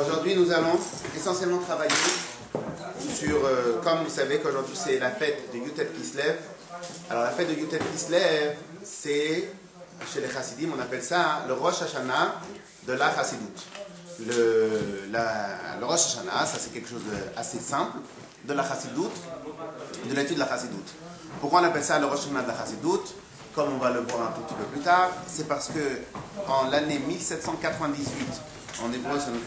Aujourd'hui, nous allons essentiellement travailler sur, comme vous savez qu'aujourd'hui c'est la fête de Yutet Kislev. Alors la fête de Yutet Kislev, c'est, chez les Chassidim, on appelle ça le Rosh Hashanah de la Chassidoute. Le Rosh Hashanah, ça c'est quelque chose d'assez simple, de la Chassidoute, de l'étude de la Chassidoute. Pourquoi on appelle ça le Rosh Hashanah de la Chassidoute? Comme on va le voir un tout petit peu plus tard, c'est parce que en l'année 1798, en hébreu ça nous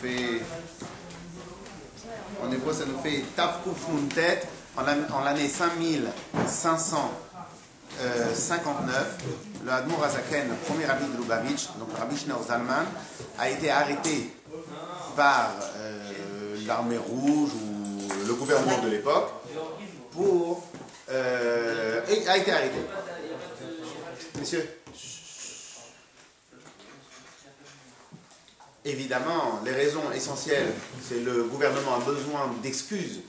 fait Tavkuf Nuntet, en l'année 5559, le Admor Hazaken, le premier rabbi de Lubavitch, donc le rabbi Shneur Zalman, a été arrêté par l'armée rouge ou le gouvernement de l'époque a été arrêté. Messieurs, évidemment, les raisons essentielles, c'est le gouvernement a besoin d'excuses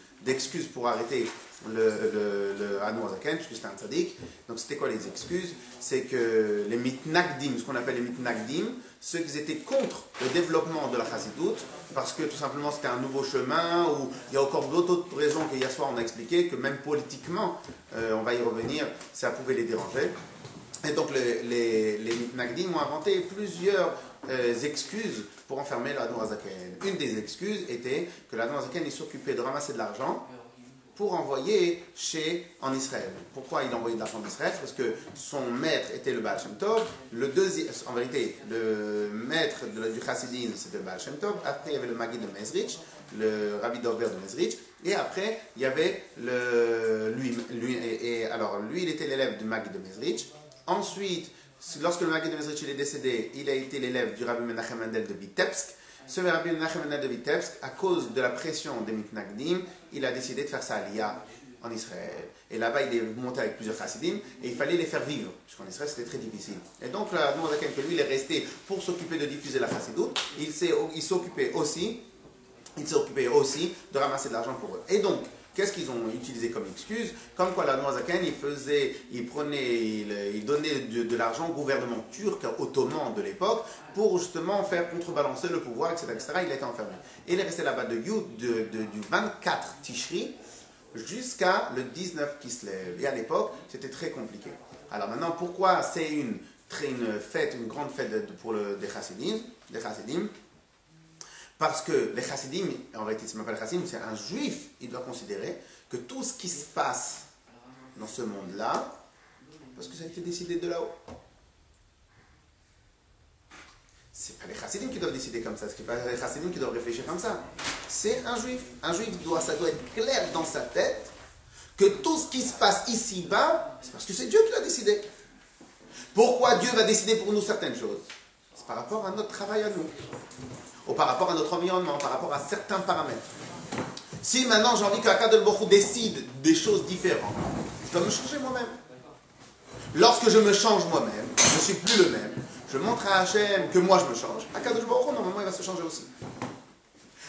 pour arrêter le Admor Hazaken, puisque c'était un tzaddik. Donc c'était quoi les excuses? C'est que les mitnagdim, ce qu'on appelle les mitnagdim, ceux qui étaient contre le développement de la chassidoute, parce que tout simplement c'était un nouveau chemin, ou il y a encore d'autres raisons qu'hier soir on a expliqué, que même politiquement, on va y revenir, ça pouvait les déranger. Et donc les mitnagdim ont inventé plusieurs excuses pour enfermer l'Admor Hazaken. Une des excuses était que l'Admor Hazaken s'occupait de ramasser de l'argent pour envoyer en Israël. Pourquoi il envoyait de l'argent en Israël? Parce que son maître était le Baal Shem Tov. En vérité, le maître du Chassidisme, c'était le Baal Shem Tov. Après, il y avait le Maggid de Mezrich, le Rabbi Dover de Mezrich. Et après, il y avait lui, il était l'élève du Maggid de Mezrich. Ensuite, lorsque le Maggid de Mezrich est décédé, il a été l'élève du Rabbi Menachem Mendel de Vitebsk. Ce Rabbi Menachem Mendel de Vitebsk, à cause de la pression des mitnagdim, il a décidé de faire sa aliyah en Israël. Et là-bas, il est monté avec plusieurs chassidim et il fallait les faire vivre, puisqu'en Israël, c'était très difficile. Et donc, l'Admor Hazaken, que lui, il est resté pour s'occuper de diffuser la chassidoute, il s'occupait aussi de ramasser de l'argent pour eux. Et donc, qu'est-ce qu'ils ont utilisé comme excuse? Comme quoi l'Admor Hazaken, il donnait de l'argent au gouvernement turc, ottoman de l'époque, pour justement faire contrebalancer le pouvoir, etc. Il a été enfermé. Et il est resté là-bas du 24 Tishri jusqu'à le 19 Kislev. Et à l'époque, c'était très compliqué. Alors maintenant, pourquoi c'est une grande fête pour des chassidim? Parce que les chassidim, en réalité, ce qu'on appelle chassidim, c'est un juif, il doit considérer que tout ce qui se passe dans ce monde-là, parce que ça a été décidé de là-haut. C'est pas les chassidim qui doivent décider comme ça, c'est pas les chassidim qui doivent réfléchir comme ça. C'est un juif. Un juif, ça doit être clair dans sa tête que tout ce qui se passe ici-bas, c'est parce que c'est Dieu qui l'a décidé. Pourquoi Dieu va décider pour nous certaines choses? C'est par rapport à notre travail à nous, ou par rapport à notre environnement, par rapport à certains paramètres. Si maintenant j'ai envie qu'Akadosh Baruch Hu décide des choses différentes, je dois me changer moi-même. Lorsque je me change moi-même, je ne suis plus le même, je montre à Hachem que moi je me change. Akadosh Baruch Hu, normalement, il va se changer aussi.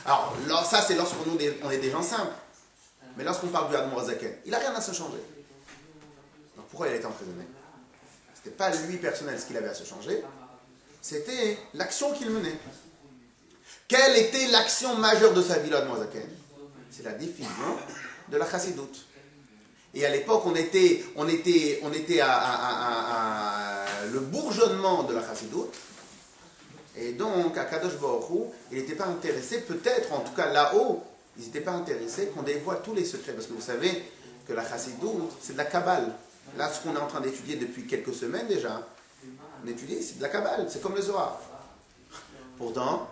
Alors, ça c'est lorsqu'on est des gens simples. Mais lorsqu'on parle du Admor Hazaken, il n'a rien à se changer. Donc pourquoi il a été emprisonné? Ce n'était pas lui personnel ce qu'il avait à se changer, c'était l'action qu'il menait. Quelle était l'action majeure de sa vie, l'Admor Hazaken? C'est la diffusion de la chassidoute. Et à l'époque, on était à le bourgeonnement de la chassidoute. Et donc, à Kadosh Baruch Hu, il n'était pas intéressé, peut-être, en tout cas là-haut, ils n'étaient pas intéressés qu'on dévoile tous les secrets. Parce que vous savez que la chassidoute, c'est de la Kabbale. Là, ce qu'on est en train d'étudier depuis quelques semaines déjà, on étudie, c'est de la Kabbale, c'est comme le Zohar. Pourtant,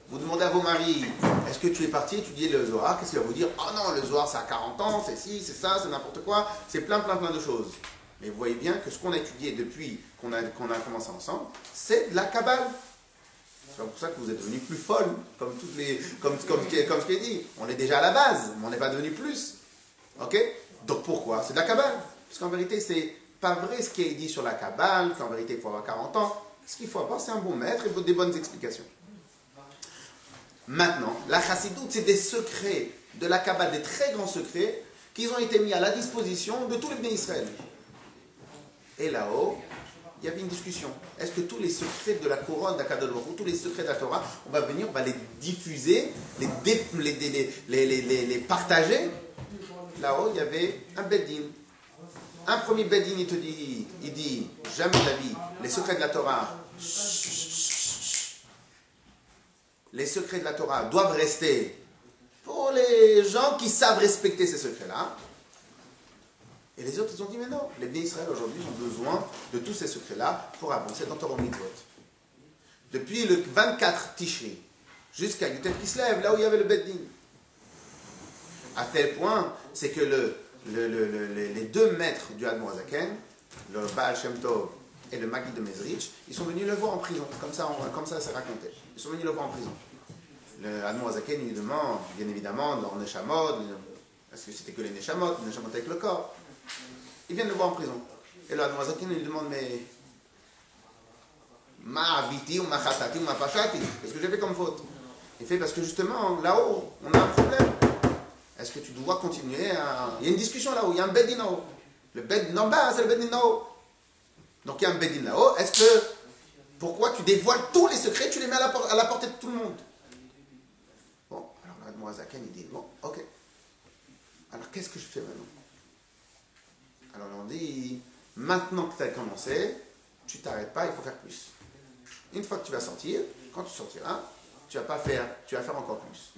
vous demandez à vos maris, est-ce que tu es parti étudier le Zohar? Qu'est-ce qu'il va vous dire? Oh non, le Zohar, c'est à 40 ans, c'est ci, c'est ça, c'est n'importe quoi, c'est plein de choses. Mais vous voyez bien que ce qu'on a étudié depuis qu'on a commencé ensemble, c'est de la Kabbale. C'est pour ça que vous êtes devenus plus folles, comme ce qui est dit. On est déjà à la base, mais on n'est pas devenu plus. Ok? Donc pourquoi? C'est de la Kabbale. Parce qu'en vérité, c'est pas vrai ce qui est dit sur la Kabbale, qu'en vérité, il faut avoir 40 ans. Ce qu'il faut avoir, c'est un bon maître et des bonnes explications. Maintenant, la chassidoute, c'est des secrets de la Kabbale, des très grands secrets, qui ont été mis à la disposition de tous les Bnei Israël. Et là-haut, il y avait une discussion. Est-ce que tous les secrets de la couronne d'Akadosh Baruch Hu, tous les secrets de la Torah, on va venir, on va les diffuser, les partager? Là-haut, il y avait un beddin. Un premier beddin, il dit, jamais de la vie, les secrets de la Torah, les secrets de la Torah doivent rester pour les gens qui savent respecter ces secrets-là. Et les autres, ils ont dit, mais non, les Bnei Israël aujourd'hui ont besoin de tous ces secrets-là pour avancer dans Torah Mitzvot. Depuis le 24 Tishri jusqu'à Yutet Kislev, là où il y avait le Beddin. À tel point, c'est que les deux maîtres du Admor Zaken, le Baal Shem Tov et le Maggid de Mezrich, ils sont venus le voir en prison. Comme ça c'est raconté. Ils sont venus le voir en prison. Le Admor Zaken lui demande, bien évidemment, leur Neshamot, parce que c'était que les Neshamot avec le corps. Ils viennent le voir en prison. Et le Admor Zaken lui demande, mais ma aviti ou ma chatati ou ma pachati, qu'est-ce que j'ai fait comme faute? Il fait, parce que justement, là-haut, on a un problème. Est-ce que tu dois continuer à... Il y a une discussion là-haut, il y a un beddin là-haut. Le beddin en bas, c'est le beddin là-haut. Donc il y a un beddin là-haut. Est-ce que... Pourquoi tu dévoiles tous les secrets, tu les mets à la portée de tout le monde? Bon, alors l'Admor Zaken, il dit, bon, ok. Alors qu'est-ce que je fais maintenant? Alors on dit, maintenant que tu as commencé, tu t'arrêtes pas, il faut faire plus. Une fois que tu vas sortir, quand tu sortiras, tu vas faire encore plus.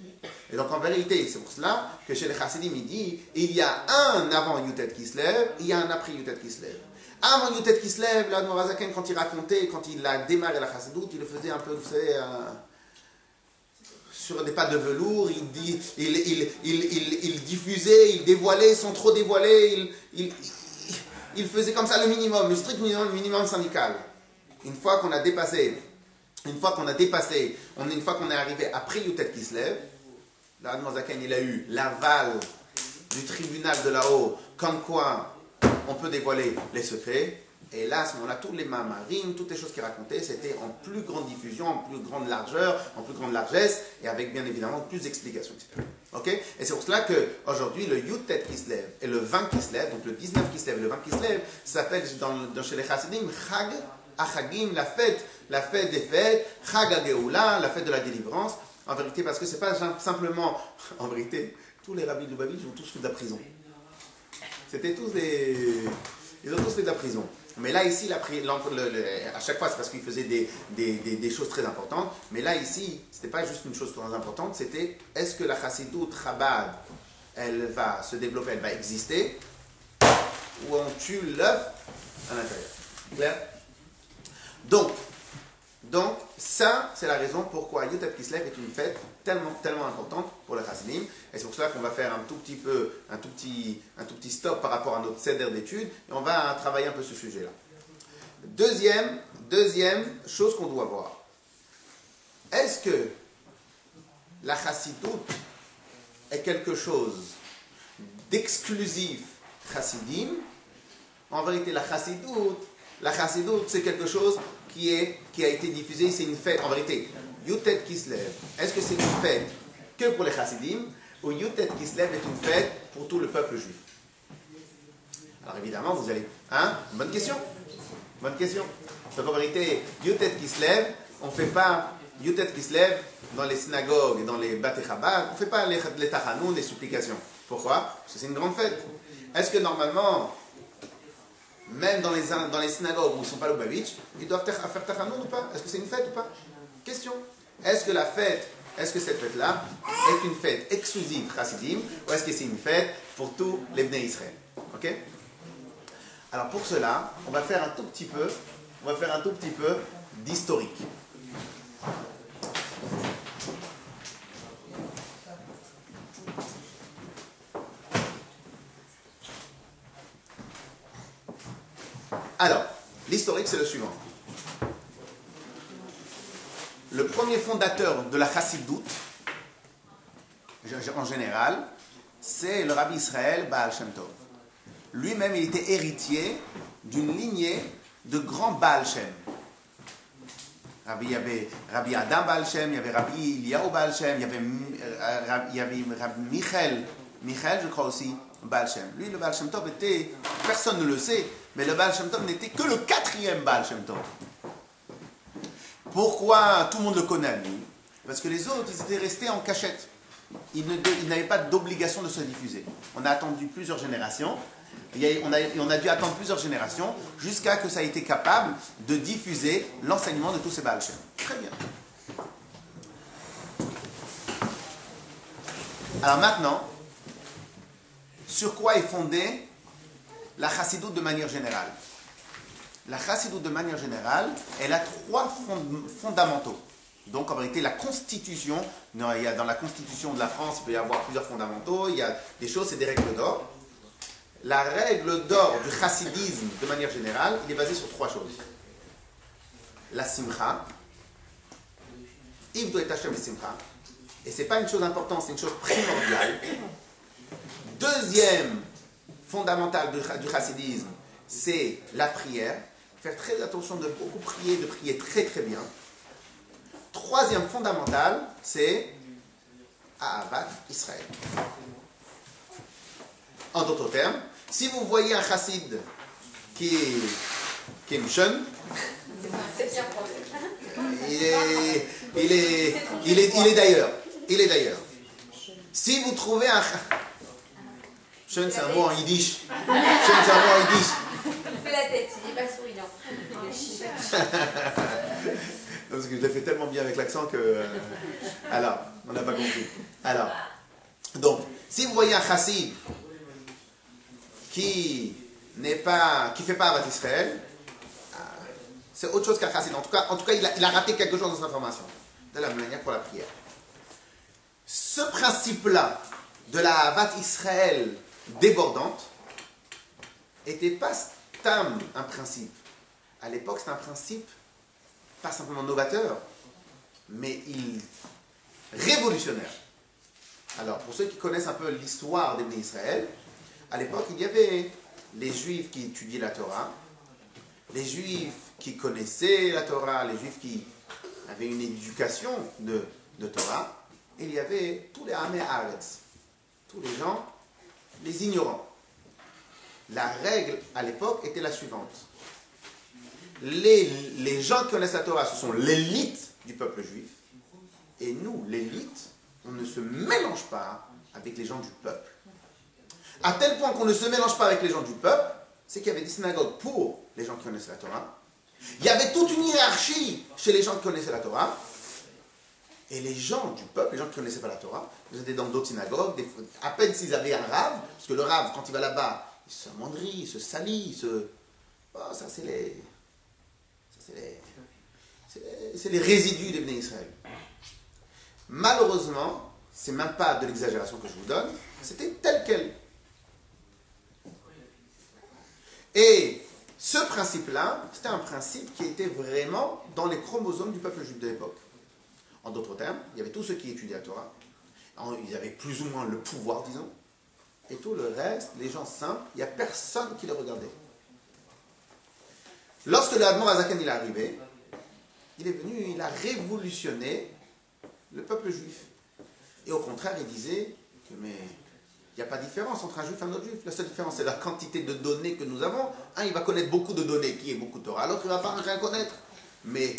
Et donc en vérité, c'est pour cela que chez les Chassidim, il dit, il y a un avant Yutet Kislev, il y a un après Yutet Kislev. Avant Yutet Kislev, l'Admor Zaken, quand il racontait, quand il a démarré la Chassidoute, il le faisait un peu, vous savez, sur des pas de velours, il diffusait, il dévoilait sans trop dévoiler, il faisait comme ça le minimum, le strict minimum, le minimum syndical. Une fois qu'on est arrivé après Yutet Kislev, l'Admor Zaken, il a eu l'aval du tribunal de là-haut, comme quoi on peut dévoiler les secrets. Et là, à ce moment-là, tous les mamarim, toutes les choses qu'il racontait, c'était en plus grande diffusion, en plus grande largeur, en plus grande largesse, et avec bien évidemment plus d'explications, etc. Ok? Et c'est pour cela qu'aujourd'hui, le Yutet Kislev et le 20 Kislev, donc le 19 Kislev et le 20 Kislev, s'appelle chez les Chassidim Chag Achagim, la fête des fêtes, Chag HaGeoula, la fête de la délivrance. En vérité, parce que c'est pas simplement, en vérité, tous les rabbis de Lubavitch ont tous fait de la prison. C'était tous des... Ils ont tous fait de la prison. Mais là, ici, à chaque fois, c'est parce qu'ils faisaient des choses très importantes. Mais là, ici, c'était pas juste une chose très importante, c'était est-ce que la Chassidut Chabad, elle va se développer, elle va exister, ou on tue l'œuf à l'intérieur. Clair? Donc, ça, c'est la raison pourquoi Yutet Kislev est une fête tellement importante pour les Chassidim. Et c'est pour cela qu'on va faire un tout petit stop par rapport à notre seder d'études. Et on va travailler un peu ce sujet-là. Deuxième chose qu'on doit voir. Est-ce que la Chassidoute est quelque chose d'exclusif Chassidim? En vérité, la Chassidoute, c'est quelque chose qui a été diffusé, c'est une fête. En vérité, Yutet Kislev, est-ce que c'est une fête que pour les Chassidim ou Yutet Kislev est une fête pour tout le peuple juif? Alors évidemment, vous allez... Bonne question. Donc en vérité, Yutet Kislev, on ne fait pas Yutet Kislev dans les synagogues et dans les Bate Chabad, on ne fait pas les tachanoun, les supplications. Pourquoi? Parce que c'est une grande fête. Est-ce que normalement... Même dans les synagogues où ils ne sont pas Lubavitch, ils doivent faire tachanoun ou pas? Est-ce que c'est une fête ou pas? Question. Est-ce que cette fête-là est une fête exclusive Chassidim ou est-ce que c'est une fête pour tous les Bnei Israël? Ok? Alors pour cela, on va faire un tout petit peu d'historique. Alors, l'historique, c'est le suivant. Le premier fondateur de la Chassidoute, en général, c'est le Rabbi Israël Baal Shem Tov. Lui-même, il était héritier d'une lignée de grands Baal Shem. Il y avait Rabbi Adam Baal Shem, il y avait Rabbi Eliyahu Baal Shem, il y avait Rabbi Michel, je crois aussi, Baal Shem. Lui, le Baal Shem Tov était, personne ne le sait, Mais le Baal Shem Tov n'était que le quatrième Baal Shem Tov. Pourquoi tout le monde le connaît, lui? Parce que les autres, ils étaient restés en cachette. Ils n'avaient pas d'obligation de se diffuser. On a attendu plusieurs générations. On a dû attendre plusieurs générations jusqu'à que ça ait été capable de diffuser l'enseignement de tous ces Baal Shem. Très bien. Alors maintenant, sur quoi est fondée la chassidoute de manière générale? La chassidoute de manière générale, elle a trois fondamentaux. Donc en réalité, la constitution, dans la constitution de la France, il peut y avoir plusieurs fondamentaux, il y a des choses, c'est des règles d'or. La règle d'or du chassidisme de manière générale, il est basé sur trois choses. La simcha, Ivdo et Hashem et simcha. Et ce n'est pas une chose importante, c'est une chose primordiale. Deuxième fondamental du chassidisme, c'est la prière. Faire très attention de beaucoup prier, de prier très très bien. Troisième fondamental, c'est Ahavat Israël. En d'autres termes, si vous voyez un chassid qui est mouchon, il est d'ailleurs. Il est d'ailleurs. Si vous trouvez un... Mouchon, c'est un mot en yiddish. Mouchon, c'est un mot en yiddish. Il fait la tête, il n'est pas souriant. Parce que je l'ai fait tellement bien avec l'accent que... Alors, on n'a pas compris. Alors, donc, si vous voyez un chassid qui fait pas Ahavat Israël, c'est autre chose qu'un chassid. En tout cas il a raté quelque chose dans sa formation. De la même manière pour la prière. Ce principe-là de la Ahavat Israël débordante n'était pas un principe. À l'époque, c'était un principe pas simplement novateur, mais révolutionnaire. Alors, pour ceux qui connaissent un peu l'histoire des Bnei Israël, à l'époque, il y avait les Juifs qui étudiaient la Torah, les Juifs qui connaissaient la Torah, les Juifs qui avaient une éducation de Torah, et il y avait tous les Amé Haaretz, tous les gens, les ignorants. La règle à l'époque était la suivante. Les gens qui connaissent la Torah, ce sont l'élite du peuple juif, et nous, l'élite, on ne se mélange pas avec les gens du peuple. À tel point qu'on ne se mélange pas avec les gens du peuple, c'est qu'il y avait des synagogues pour les gens qui connaissaient la Torah. Il y avait toute une hiérarchie chez les gens qui connaissaient la Torah. Et les gens du peuple, les gens qui ne connaissaient pas la Torah, ils étaient dans d'autres synagogues, à peine s'ils avaient un rave, parce que le rave, quand il va là-bas, il se amoindrit, il se salit, Oh, ça c'est les résidus des Bnei Israël. Malheureusement, c'est même pas de l'exagération que je vous donne, c'était tel quel. Et ce principe-là, c'était un principe qui était vraiment dans les chromosomes du peuple juif de l'époque. En d'autres termes, il y avait tous ceux qui étudiaient la Torah, ils avaient plus ou moins le pouvoir, disons, et tout le reste, les gens simples, il n'y a personne qui les regardait. Lorsque le Admor Hazaken est arrivé, il est venu, il a révolutionné le peuple juif. Et au contraire, il disait que mais il n'y a pas de différence entre un juif et un autre juif. La seule différence, c'est la quantité de données que nous avons. Un, il va connaître beaucoup de données, qui est beaucoup de Torah. L'autre, il ne va pas rien connaître. Mais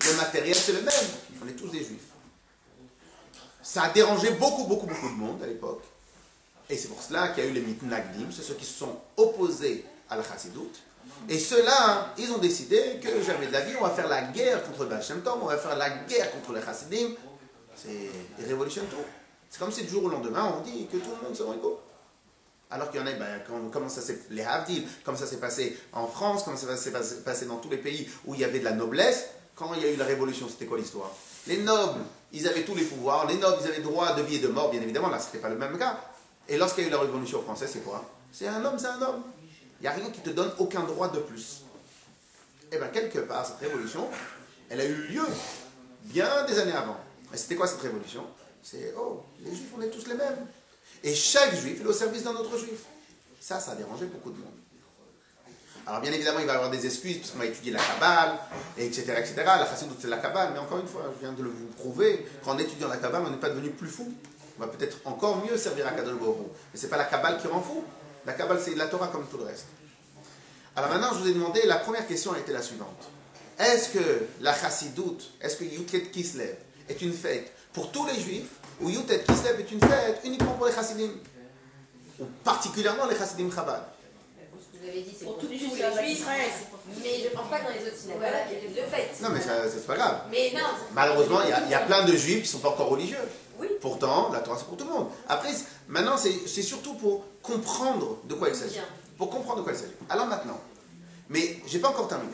le matériel, c'est le même. On est tous des juifs. Ça a dérangé beaucoup de monde à l'époque. Et c'est pour cela qu'il y a eu les mitnagdim, c'est ceux qui se sont opposés à la chassidoute. Et ceux-là, ils ont décidé que jamais de la vie, on va faire la guerre contre le Baal Shem Tov, on va faire la guerre contre les chassidim. Ils révolutionnent tout. C'est comme si du jour au lendemain, on dit que tout le monde sera égaux. Alors qu'il y en a, comme ça s'est, les Havdil, comme ça s'est passé en France, comme ça s'est passé dans tous les pays où il y avait de la noblesse, quand il y a eu la révolution, c'était quoi l'histoire? Les nobles, ils avaient tous les pouvoirs, les nobles, ils avaient droit de vie et de mort, bien évidemment, là, ce n'était pas le même cas. Et lorsqu'il y a eu la révolution française, c'est quoi? C'est un homme, c'est un homme. Il n'y a rien qui te donne aucun droit de plus. Et bien, quelque part, cette révolution, elle a eu lieu bien des années avant. Et c'était quoi cette révolution? C'est, les juifs, on est tous les mêmes. Et chaque juif est au service d'un autre juif. Ça a dérangé beaucoup de monde. Alors, bien évidemment, il va y avoir des excuses, parce qu'on va étudier la Kabbale, etc., etc. La chassidoute, c'est la Kabbale, mais encore une fois, je viens de vous prouver qu'en étudiant la Kabbale, on n'est pas devenu plus fou. On va peut-être encore mieux servir à Kadosh Baruch Hu. Mais ce n'est pas la Kabbale qui rend fou. La Kabbale, c'est de la Torah comme tout le reste. Alors maintenant, je vous ai demandé, la première question était la suivante. Est-ce que la chassidoute, est-ce que Yutet Kislev est une fête pour tous les juifs, ou Yutet Kislev est une fête uniquement pour les chassidim, ou particulièrement les chassidim Chabad? Vous avez dit c'est Pour pour tous tous les les juifs, juifs, mais je ne pense pas que dans les autres synagogues, il y a les deux fêtes. Non, mais c'est pas grave. Mais non. Malheureusement, il y a plein de juifs qui ne sont pas encore religieux. Oui. Pourtant, la Torah, c'est pour tout le monde. Après, maintenant, c'est surtout pour comprendre de quoi il s'agit. Bien. Pour comprendre de quoi il s'agit. Alors maintenant, mais je n'ai pas encore terminé.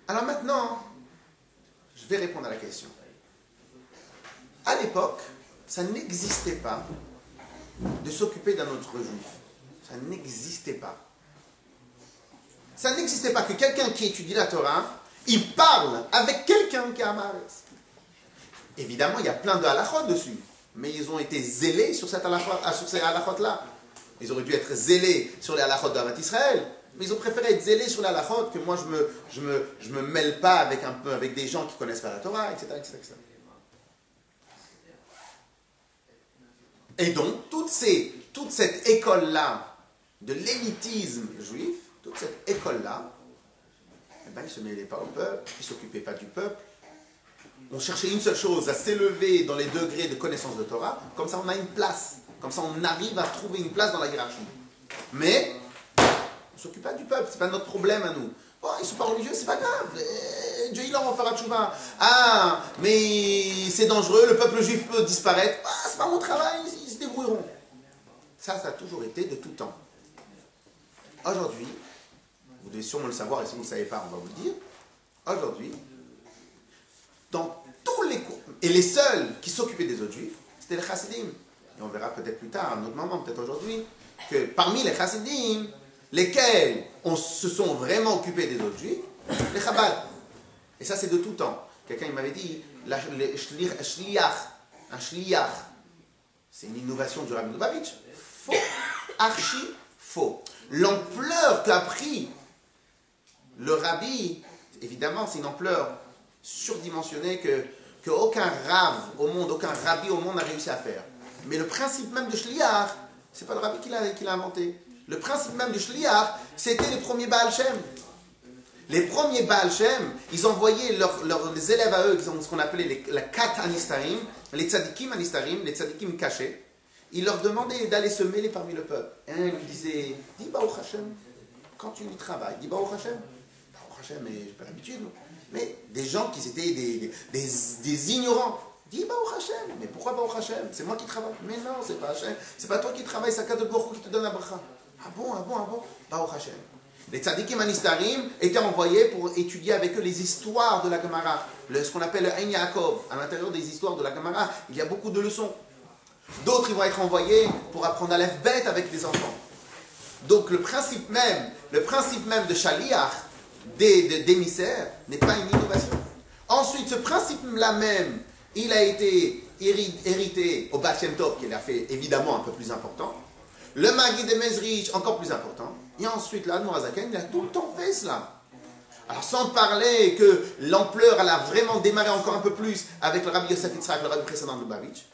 Alors maintenant, je vais répondre à la question. À l'époque, ça n'existait pas de s'occuper d'un autre juif. Ça n'existait pas. Ça n'existait pas que quelqu'un qui étudie la Torah, il parle avec quelqu'un qui a Amaretz. Évidemment, il y a plein de halachot dessus, mais ils ont été zélés sur ces halachot-là. Ils auraient dû être zélés sur les halachot d'Avat Israël, mais ils ont préféré être zélés sur les halachot que moi je me mêle pas avec des gens qui connaissent pas la Torah, etc., etc., etc. Et donc, toute cette école-là de l'élitisme juif, toute cette école-là, eh ben, ils ne se mêlaient pas au peuple, ils ne s'occupaient pas du peuple. On cherchait une seule chose, à s'élever dans les degrés de connaissance de Torah, comme ça on a une place, comme ça on arrive à trouver une place dans la hiérarchie. Mais, on ne s'occupe pas du peuple, ce n'est pas notre problème à nous. Bon, ils ne sont pas religieux, c'est pas grave, Dieu il leur en fera tchouva. Ah, mais c'est dangereux, le peuple juif peut disparaître, ah, c'est pas mon travail, ils se débrouilleront. Ça a toujours été de tout temps. Aujourd'hui, vous devez sûrement le savoir, et si vous ne le savez pas, on va vous le dire. Aujourd'hui, dans tous les cours, et les seuls qui s'occupaient des autres juifs, c'était les chassidim. Et on verra peut-être plus tard, à un autre moment, peut-être aujourd'hui, que parmi les chassidim, lesquels se sont vraiment occupés des autres juifs, les Chabad. Et ça, c'est de tout temps. Quelqu'un m'avait dit, un shliach, c'est une innovation du Rabbi Lubavitch. Faux, archi faux. L'ampleur qu'a pris le Rabbi, évidemment, c'est une ampleur surdimensionnée que aucun rave au monde, aucun rabbi au monde n'a réussi à faire. Mais le principe même de shliach, c'est pas le Rabbi qui l'a inventé. Le principe même du shliach, c'était les premiers Baal Shem. Les premiers Baal Shem, ils envoyaient les élèves à eux, ce qu'on appelait les kat anistarim, les tzadikim anistarim, les tzadikim cachés. Ils leur demandaient d'aller se mêler parmi le peuple. Et un lui disait, dis Baruch Hashem, quand tu travailles, dis Baruch Hashem. Baruch Hashem, mais j'ai pas l'habitude. Mais des gens qui étaient des ignorants. Dis Baruch Hashem. Mais pourquoi Baruch Hashem? C'est moi qui travaille. Mais non, c'est pas Hashem. C'est pas toi qui travailles, c'est Akadosh Baruch Hu qui te donne la bracha. Ah bon. Baruch Hashem. Les tzadikim anistarim étaient envoyés pour étudier avec eux les histoires de la Gemara. Ce qu'on appelle le Ein Yaakov. À l'intérieur des histoires de la Gemara, il y a beaucoup de leçons. D'autres, ils vont être envoyés pour apprendre à l'Alphabet avec des enfants. Donc le principe même de Shaliach, d'émissaire, n'est pas une innovation. Ensuite, ce principe-là même, il a été hérité au Baal Shem Tov, qui l'a fait évidemment un peu plus important. Le Maggid de Mezrich, encore plus important. Et ensuite, l'Admor HaZaken, il a tout le temps fait cela. Alors, sans parler que l'ampleur, elle a vraiment démarré encore un peu plus avec le Rabbi Yosef Yitzhak, le Rabbi précédent de Lubavitch.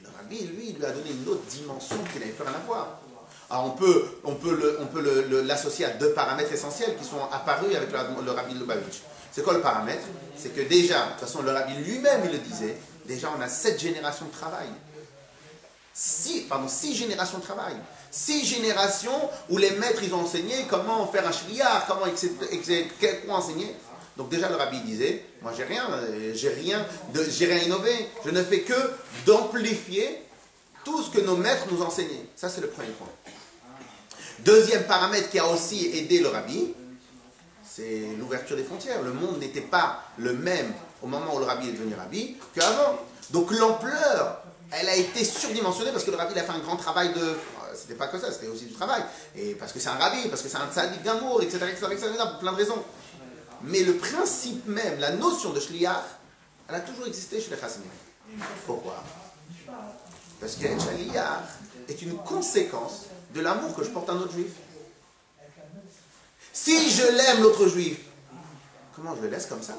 Le Rabbi, lui, il lui a donné une autre dimension qui n'avait plus rien à voir. Alors, on peut l'associer à deux paramètres essentiels qui sont apparus avec le Rabbi Lubavitch. C'est quoi le paramètre? C'est que déjà, de toute façon, le Rabbi lui-même, il le disait, déjà, on a 7 générations de travail. 6 générations de travail. 6 générations où les maîtres, ils ont enseigné comment faire un shliach, quoi enseigner. Donc déjà, le Rabbi disait, moi, j'ai rien innové. Je ne fais que d'amplifier tout ce que nos maîtres nous enseignaient. Ça, c'est le premier point. Deuxième paramètre qui a aussi aidé le Rabbi, c'est l'ouverture des frontières. Le monde n'était pas le même au moment où le Rabbi est devenu Rabbi qu'avant. Donc l'ampleur, elle a été surdimensionnée parce que le Rabbi il a fait un grand travail de... C'était pas que ça, c'était aussi du travail. Et parce que c'est un Rabbi, parce que c'est un tzaddik gamour, etc., pour plein de raisons. Mais le principe même, la notion de shliach, elle a toujours existé chez les chassidim. Pourquoi? Parce que shliach est une conséquence de l'amour que je porte à un autre juif. Si je l'aime l'autre juif, comment je le laisse comme ça?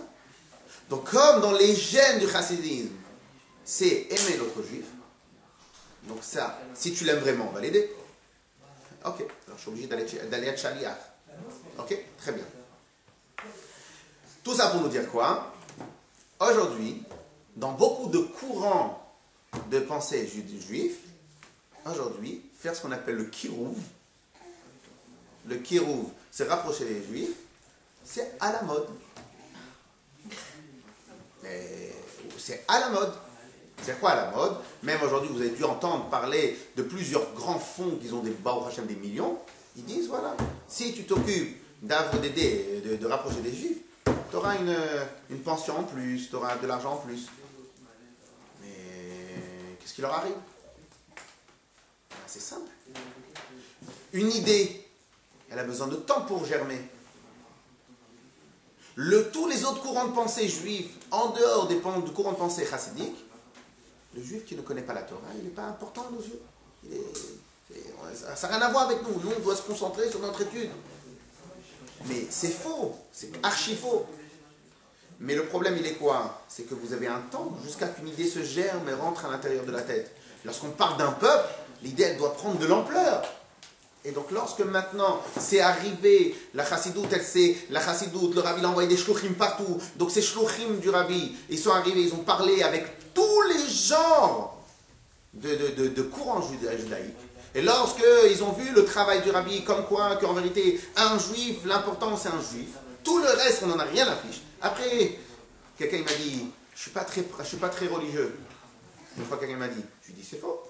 Donc comme dans les gènes du chassidisme, c'est aimer l'autre juif. Donc ça, si tu l'aimes vraiment, on va l'aider. Ok, alors je suis obligé d'aller à Tchaliach. Ok, très bien. Tout ça pour nous dire quoi? Aujourd'hui, dans beaucoup de courants de pensée juifs, aujourd'hui, faire ce qu'on appelle le kirouv, c'est rapprocher les juifs, c'est à la mode. Mais c'est à la mode. C'est quoi à la mode? Même aujourd'hui, vous avez dû entendre parler de plusieurs grands fonds qui ont des Baruch Hashem des millions. Ils disent, voilà, si tu t'occupes d'aider, de rapprocher des juifs, tu auras une pension en plus, tu auras de l'argent en plus. Mais qu'est-ce qui leur arrive? C'est simple. Une idée, elle a besoin de temps pour germer. Tous les autres courants de pensée juifs, en dehors des courants de pensée chassidiques, le juif qui ne connaît pas la Torah, il n'est pas important à nos yeux. Ça n'a rien à voir avec nous. Nous, on doit se concentrer sur notre étude. Mais c'est faux. C'est archi faux. Mais le problème, il est quoi? C'est que vous avez un temps jusqu'à qu'une idée se germe et rentre à l'intérieur de la tête. Lorsqu'on parle d'un peuple, l'idée, elle doit prendre de l'ampleur. Et donc, lorsque maintenant, c'est arrivé, la chassidoute, le rabbi l'a envoyé des shluchim partout. Donc, ces shluchim du rabbi, ils sont arrivés, ils ont parlé avec tous les genres de courants judaïques. Et lorsqu'ils ont vu le travail du rabbi, comme quoi, qu'en vérité, un juif, l'important, c'est un juif. Tout le reste, on n'en a rien à fiche. Après, quelqu'un m'a dit, je ne suis pas très religieux. Une fois, quelqu'un m'a dit, je lui ai dit, c'est faux.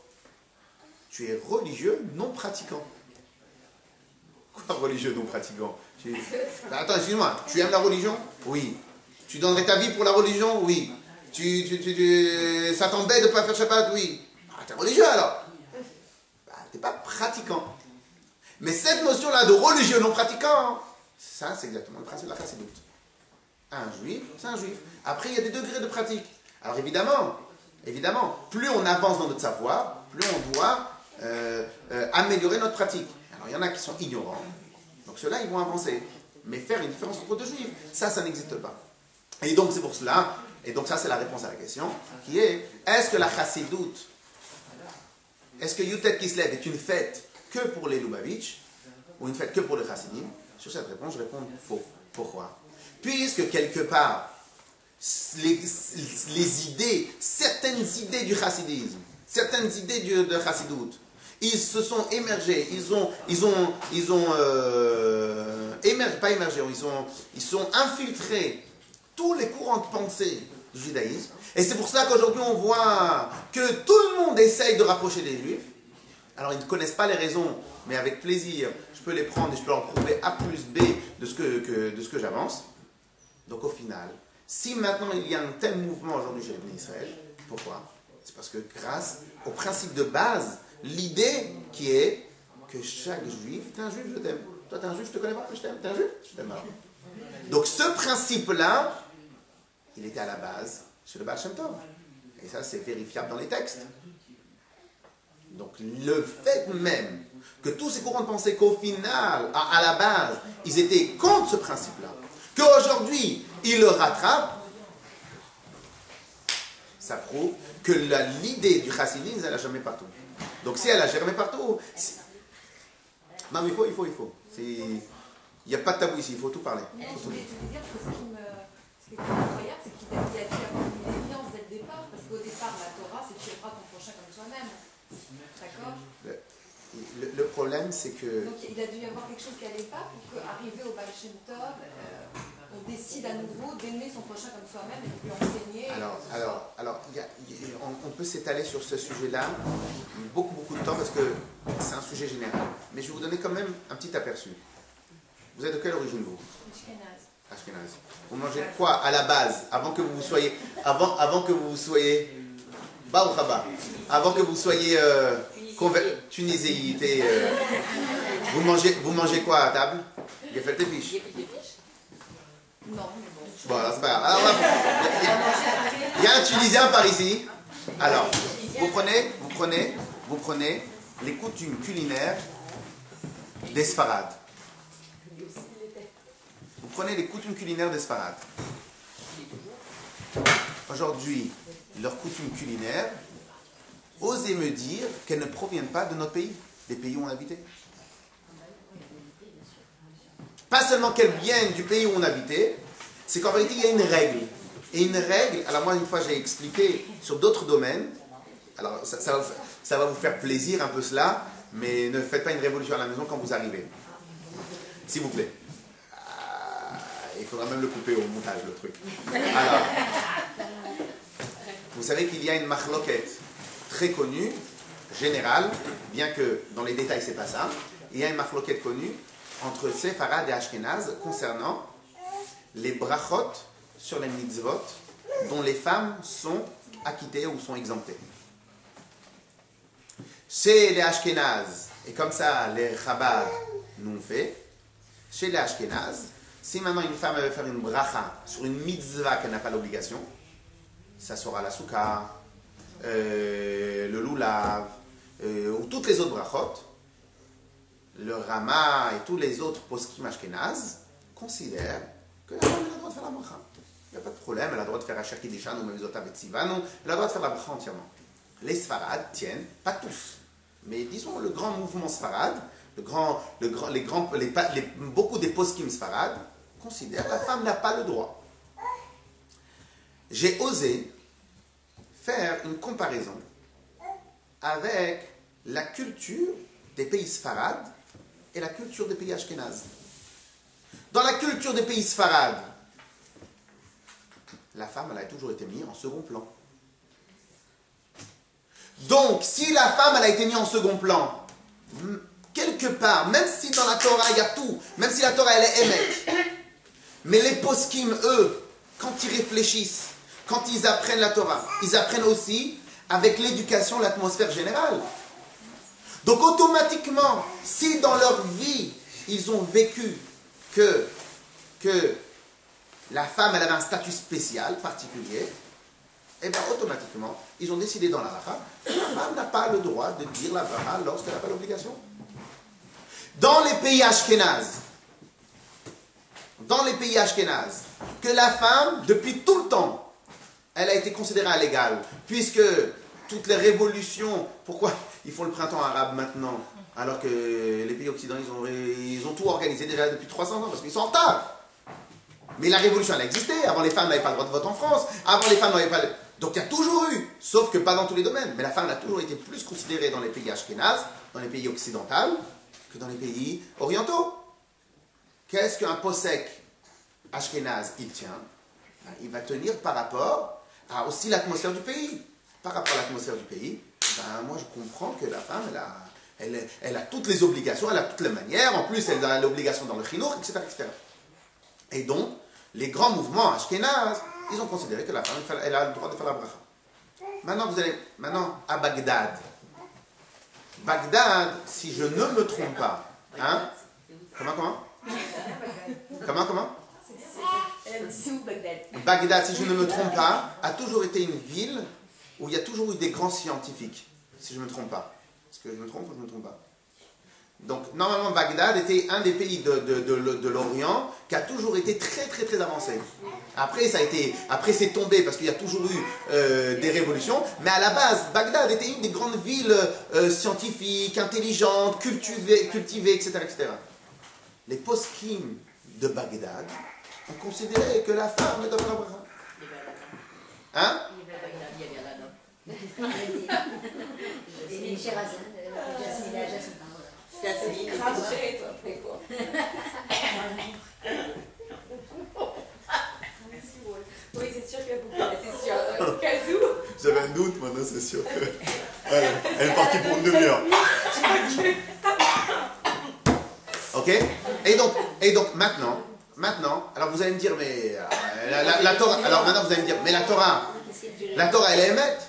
Tu es religieux non pratiquant. Quoi, religieux non pratiquant? Attends, excuse-moi, tu aimes la religion? Oui. Tu donnerais ta vie pour la religion? Oui. Ça t'embête de ne pas faire Shabbat? Oui. Ah, t'es religieux alors? Bah, t'es pas pratiquant. Mais cette notion-là de religieux non pratiquant, ça, c'est exactement le principe de la chassidoute. Un juif, c'est un juif. Après, il y a des degrés de pratique. Alors évidemment, plus on avance dans notre savoir, plus on doit améliorer notre pratique. Alors il y en a qui sont ignorants, donc ceux-là, ils vont avancer. Mais faire une différence entre deux juifs, ça n'existe pas. Et donc c'est pour cela, et donc ça c'est la réponse à la question, qui est, est-ce que la chassidoute, est-ce que Yutet Kislev est une fête que pour les Lubavitch, ou une fête que pour les chassidim? Sur cette réponse, je réponds faux. Pourquoi? Puisque quelque part, les idées, certaines idées du chassidisme, certaines idées de chassidoute, ils se sont émergés, ils sont infiltrés tous les courants de pensée du judaïsme. Et c'est pour cela qu'aujourd'hui on voit que tout le monde essaye de rapprocher des juifs. Alors ils ne connaissent pas les raisons, mais avec plaisir, je peux les prendre et je peux leur prouver A plus B de ce que j'avance. Donc au final, si maintenant il y a un tel mouvement aujourd'hui chez les Bnei Israël, pourquoi? C'est parce que grâce au principe de base, l'idée qui est que chaque juif, t'es un juif, je t'aime. Toi t'es un juif, je te connais pas, je t'aime. T'es un juif, je t'aime alors. Donc ce principe-là, il était à la base chez le Baal Shem Tov. Et ça c'est vérifiable dans les textes. Donc le fait même que tous ces courants de pensée qu'au final, à la base, ils étaient contre ce principe-là, qu'aujourd'hui, ils le rattrapent, ça prouve que l'idée du chassidisme, elle n'a jamais partout. Donc si elle a jamais partout, non mais il faut. Il n'y a pas de tabou ici, il faut tout parler. Je voulais te dire que ce qui est incroyable, c'est qu'il a dû avoir une évidence dès le départ, parce qu'au départ, la Torah, c'est tu aimeras ton prochain comme toi-même. D'accord? Le problème, c'est que... Donc il a dû y avoir quelque chose qui n'allait pas pour qu'arriver au Baal Shem Tov, on décide à nouveau d'aimer son prochain comme soi-même et de lui enseigner. Alors on peut s'étaler sur ce sujet-là beaucoup de temps parce que c'est un sujet général. Mais je vais vous donner quand même un petit aperçu. Vous êtes de quelle origine, vous? Ashkenaz. Vous mangez quoi à la base, avant que vous soyez... Baruch haba. Avant que vous soyez Tuniséité. Vous mangez quoi à table? Gefilte fish. Non. Bon, alors c'est pas grave. Alors, il y a un Tunisien par ici. Alors, vous prenez les coutumes culinaires des Sfarades. Vous prenez les coutumes culinaires des Sfarades. Aujourd'hui, leurs coutumes culinaires, osez me dire qu'elles ne proviennent pas de notre pays, des pays où on habitait. pas seulement qu'elles viennent du pays où on habitait, c'est qu'en vérité, il y a une règle. Et une règle, alors moi, une fois, j'ai expliqué sur d'autres domaines, alors ça va vous faire plaisir un peu cela, mais ne faites pas une révolution à la maison quand vous arrivez. S'il vous plaît. Il faudra même le couper au montage, le truc. Alors, vous savez qu'il y a une machloket très connue, générale, bien que dans les détails c'est pas ça, il y a une machloket connue entre Séfarad et Ashkenaz concernant les brachot sur les mitzvot dont les femmes sont acquittées ou sont exemptées. Chez les Ashkenaz, et comme ça les Chabad nous ont fait, chez les Ashkenaz, si maintenant une femme veut faire une bracha sur une mitzvah qu'elle n'a pas l'obligation, ça sera la soukha, le loulav, ou toutes les autres brachot, le Rama et tous les autres poskim ashkenaz considèrent que la femme a le droit de faire la bracha. Il n'y a pas de problème, elle a le droit de faire Asher Kiddushan ou Mezota Betsivanu, elle a le droit de faire la bracha entièrement. Les Sfarad tiennent, pas tous, mais disons le grand mouvement Sfarad, beaucoup des poskim Sfarad considèrent que la femme n'a pas le droit. J'ai osé faire une comparaison avec la culture des pays Sfarad et la culture des pays Ashkenaz. Dans la culture des pays Sfarad, la femme, elle a toujours été mise en second plan. Donc, si la femme, elle a été mise en second plan, quelque part, même si dans la Torah, il y a tout, même si la Torah, elle est émette, mais les poskim, eux, quand ils réfléchissent, quand ils apprennent la Torah, ils apprennent aussi avec l'éducation, l'atmosphère générale. Donc automatiquement, si dans leur vie, ils ont vécu que la femme, elle avait un statut spécial, particulier, et bien automatiquement, ils ont décidé dans la bracha que la femme n'a pas le droit de dire la bracha lorsqu'elle n'a pas l'obligation. Dans les pays ashkénazes, que la femme, depuis tout le temps, elle a été considérée à l'égal, puisque toutes les révolutions, pourquoi ils font le printemps arabe maintenant, alors que les pays occidentaux, ils ont tout organisé déjà depuis 300 ans, parce qu'ils sont en retard. Mais la révolution, elle a existé. Avant, les femmes n'avaient pas le droit de vote en France. Avant, les femmes n'avaient pas... Donc, il y a toujours eu, sauf que pas dans tous les domaines. Mais la femme a toujours été plus considérée dans les pays ashkénazes, dans les pays occidentaux, que dans les pays orientaux. Qu'est-ce qu'un posek ashkénaze, il tient? Il va tenir par rapport à aussi l'atmosphère du pays. Par rapport à l'atmosphère du pays, moi, je comprends que la femme, elle a toutes les obligations, elle a toutes les manières. En plus, elle a l'obligation dans le chinour, etc., etc. Et donc, les grands mouvements ashkénazes, ils ont considéré que la femme, elle a le droit de faire la bracha. Maintenant, à Bagdad. Bagdad, si je ne me trompe pas, hein? Comment? Bagdad, si je ne me trompe pas, a toujours été une ville où il y a toujours eu des grands scientifiques, si je ne me trompe pas. Est-ce que je me trompe ou je ne me trompe pas? Donc, normalement, Bagdad était un des pays de l'Orient qui a toujours été très, très, très avancé. Après, c'est tombé parce qu'il y a toujours eu des révolutions. Mais à la base, Bagdad était une des grandes villes scientifiques, intelligentes, cultivées, etc., etc. Les poskim de Bagdad ont considéré que la femme ne doit pas la bracha. Hein? Oui, c'est sûr qu'il y a beaucoup de casou. J'avais un doute, maintenant c'est sûr que... Elle est partie pour une demi-heure. Ok? Et donc maintenant, alors vous allez me dire, mais la Torah, alors maintenant vous allez me dire, mais la Torah elle est émette.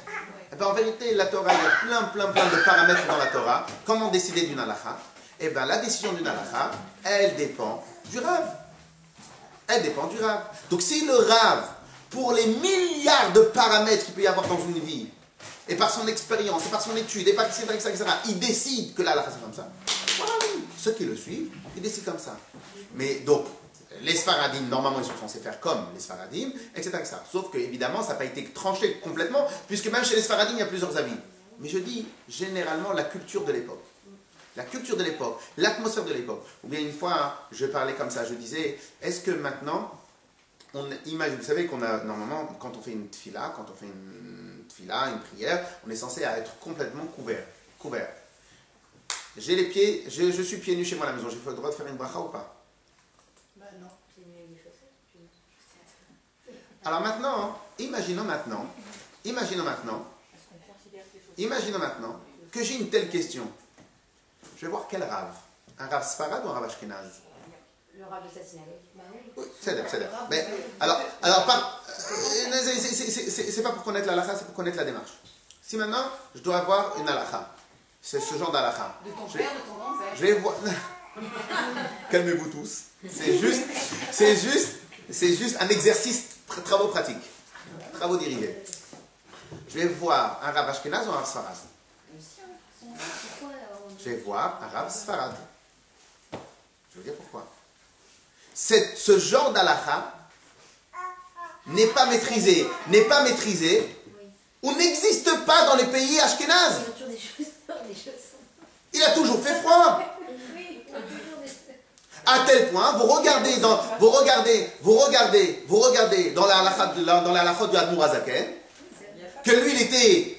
Eh bien, en vérité, la Torah, il y a plein de paramètres dans la Torah. Comment décider d'une halakha? Eh bien, la décision d'une halakha, elle dépend du Rav. Donc, si le Rav, pour les milliards de paramètres qu'il peut y avoir dans une vie, et par son expérience, et par son étude, et par etc., il décide que la halakha c'est comme ça, voilà, ceux qui le suivent, ils décident comme ça. Mais donc, les Sfaradim, normalement, ils sont censés faire comme les Sfaradim, etc., etc. Sauf que, évidemment, ça n'a pas été tranché complètement, puisque même chez les Sfaradim, il y a plusieurs avis. Mais je dis, généralement, la culture de l'époque. la culture de l'époque, l'atmosphère de l'époque. Ou bien une fois, hein, je parlais comme ça, je disais, est-ce que maintenant, on imagine, vous savez qu'on a, normalement, quand on fait une tfila, une prière, on est censé être complètement couvert. J'ai les pieds, je suis pieds nus chez moi à la maison, j'ai le droit de faire une bracha ou pas? Bah non, c'est les chaussettes. Alors maintenant, imaginons maintenant que j'ai une telle question. Je vais voir quel rave. Un rave sfarad ou un rave ashkenaz? Le rave de sa synagogue. Oui, c'est d'accord. Mais alors c'est pas pour connaître la halakha, c'est pour connaître la démarche. Si maintenant, je dois avoir une halakha, c'est ce genre d'halakha. De ton père, de ton grand-père. Je vais voir... Calmez-vous tous. C'est juste un exercice, travaux pratiques, travaux dirigés. Je vais voir un rave ashkenaz ou un rave sfarad. Je vais voir un rave sfarad. Je veux dire pourquoi. Ce genre d'halakha n'est pas maîtrisé, ou n'existe pas dans les pays ashkénazes. Il a toujours fait froid. À tel point, vous regardez dans la halakha du Admour Hazaken, que lui, il était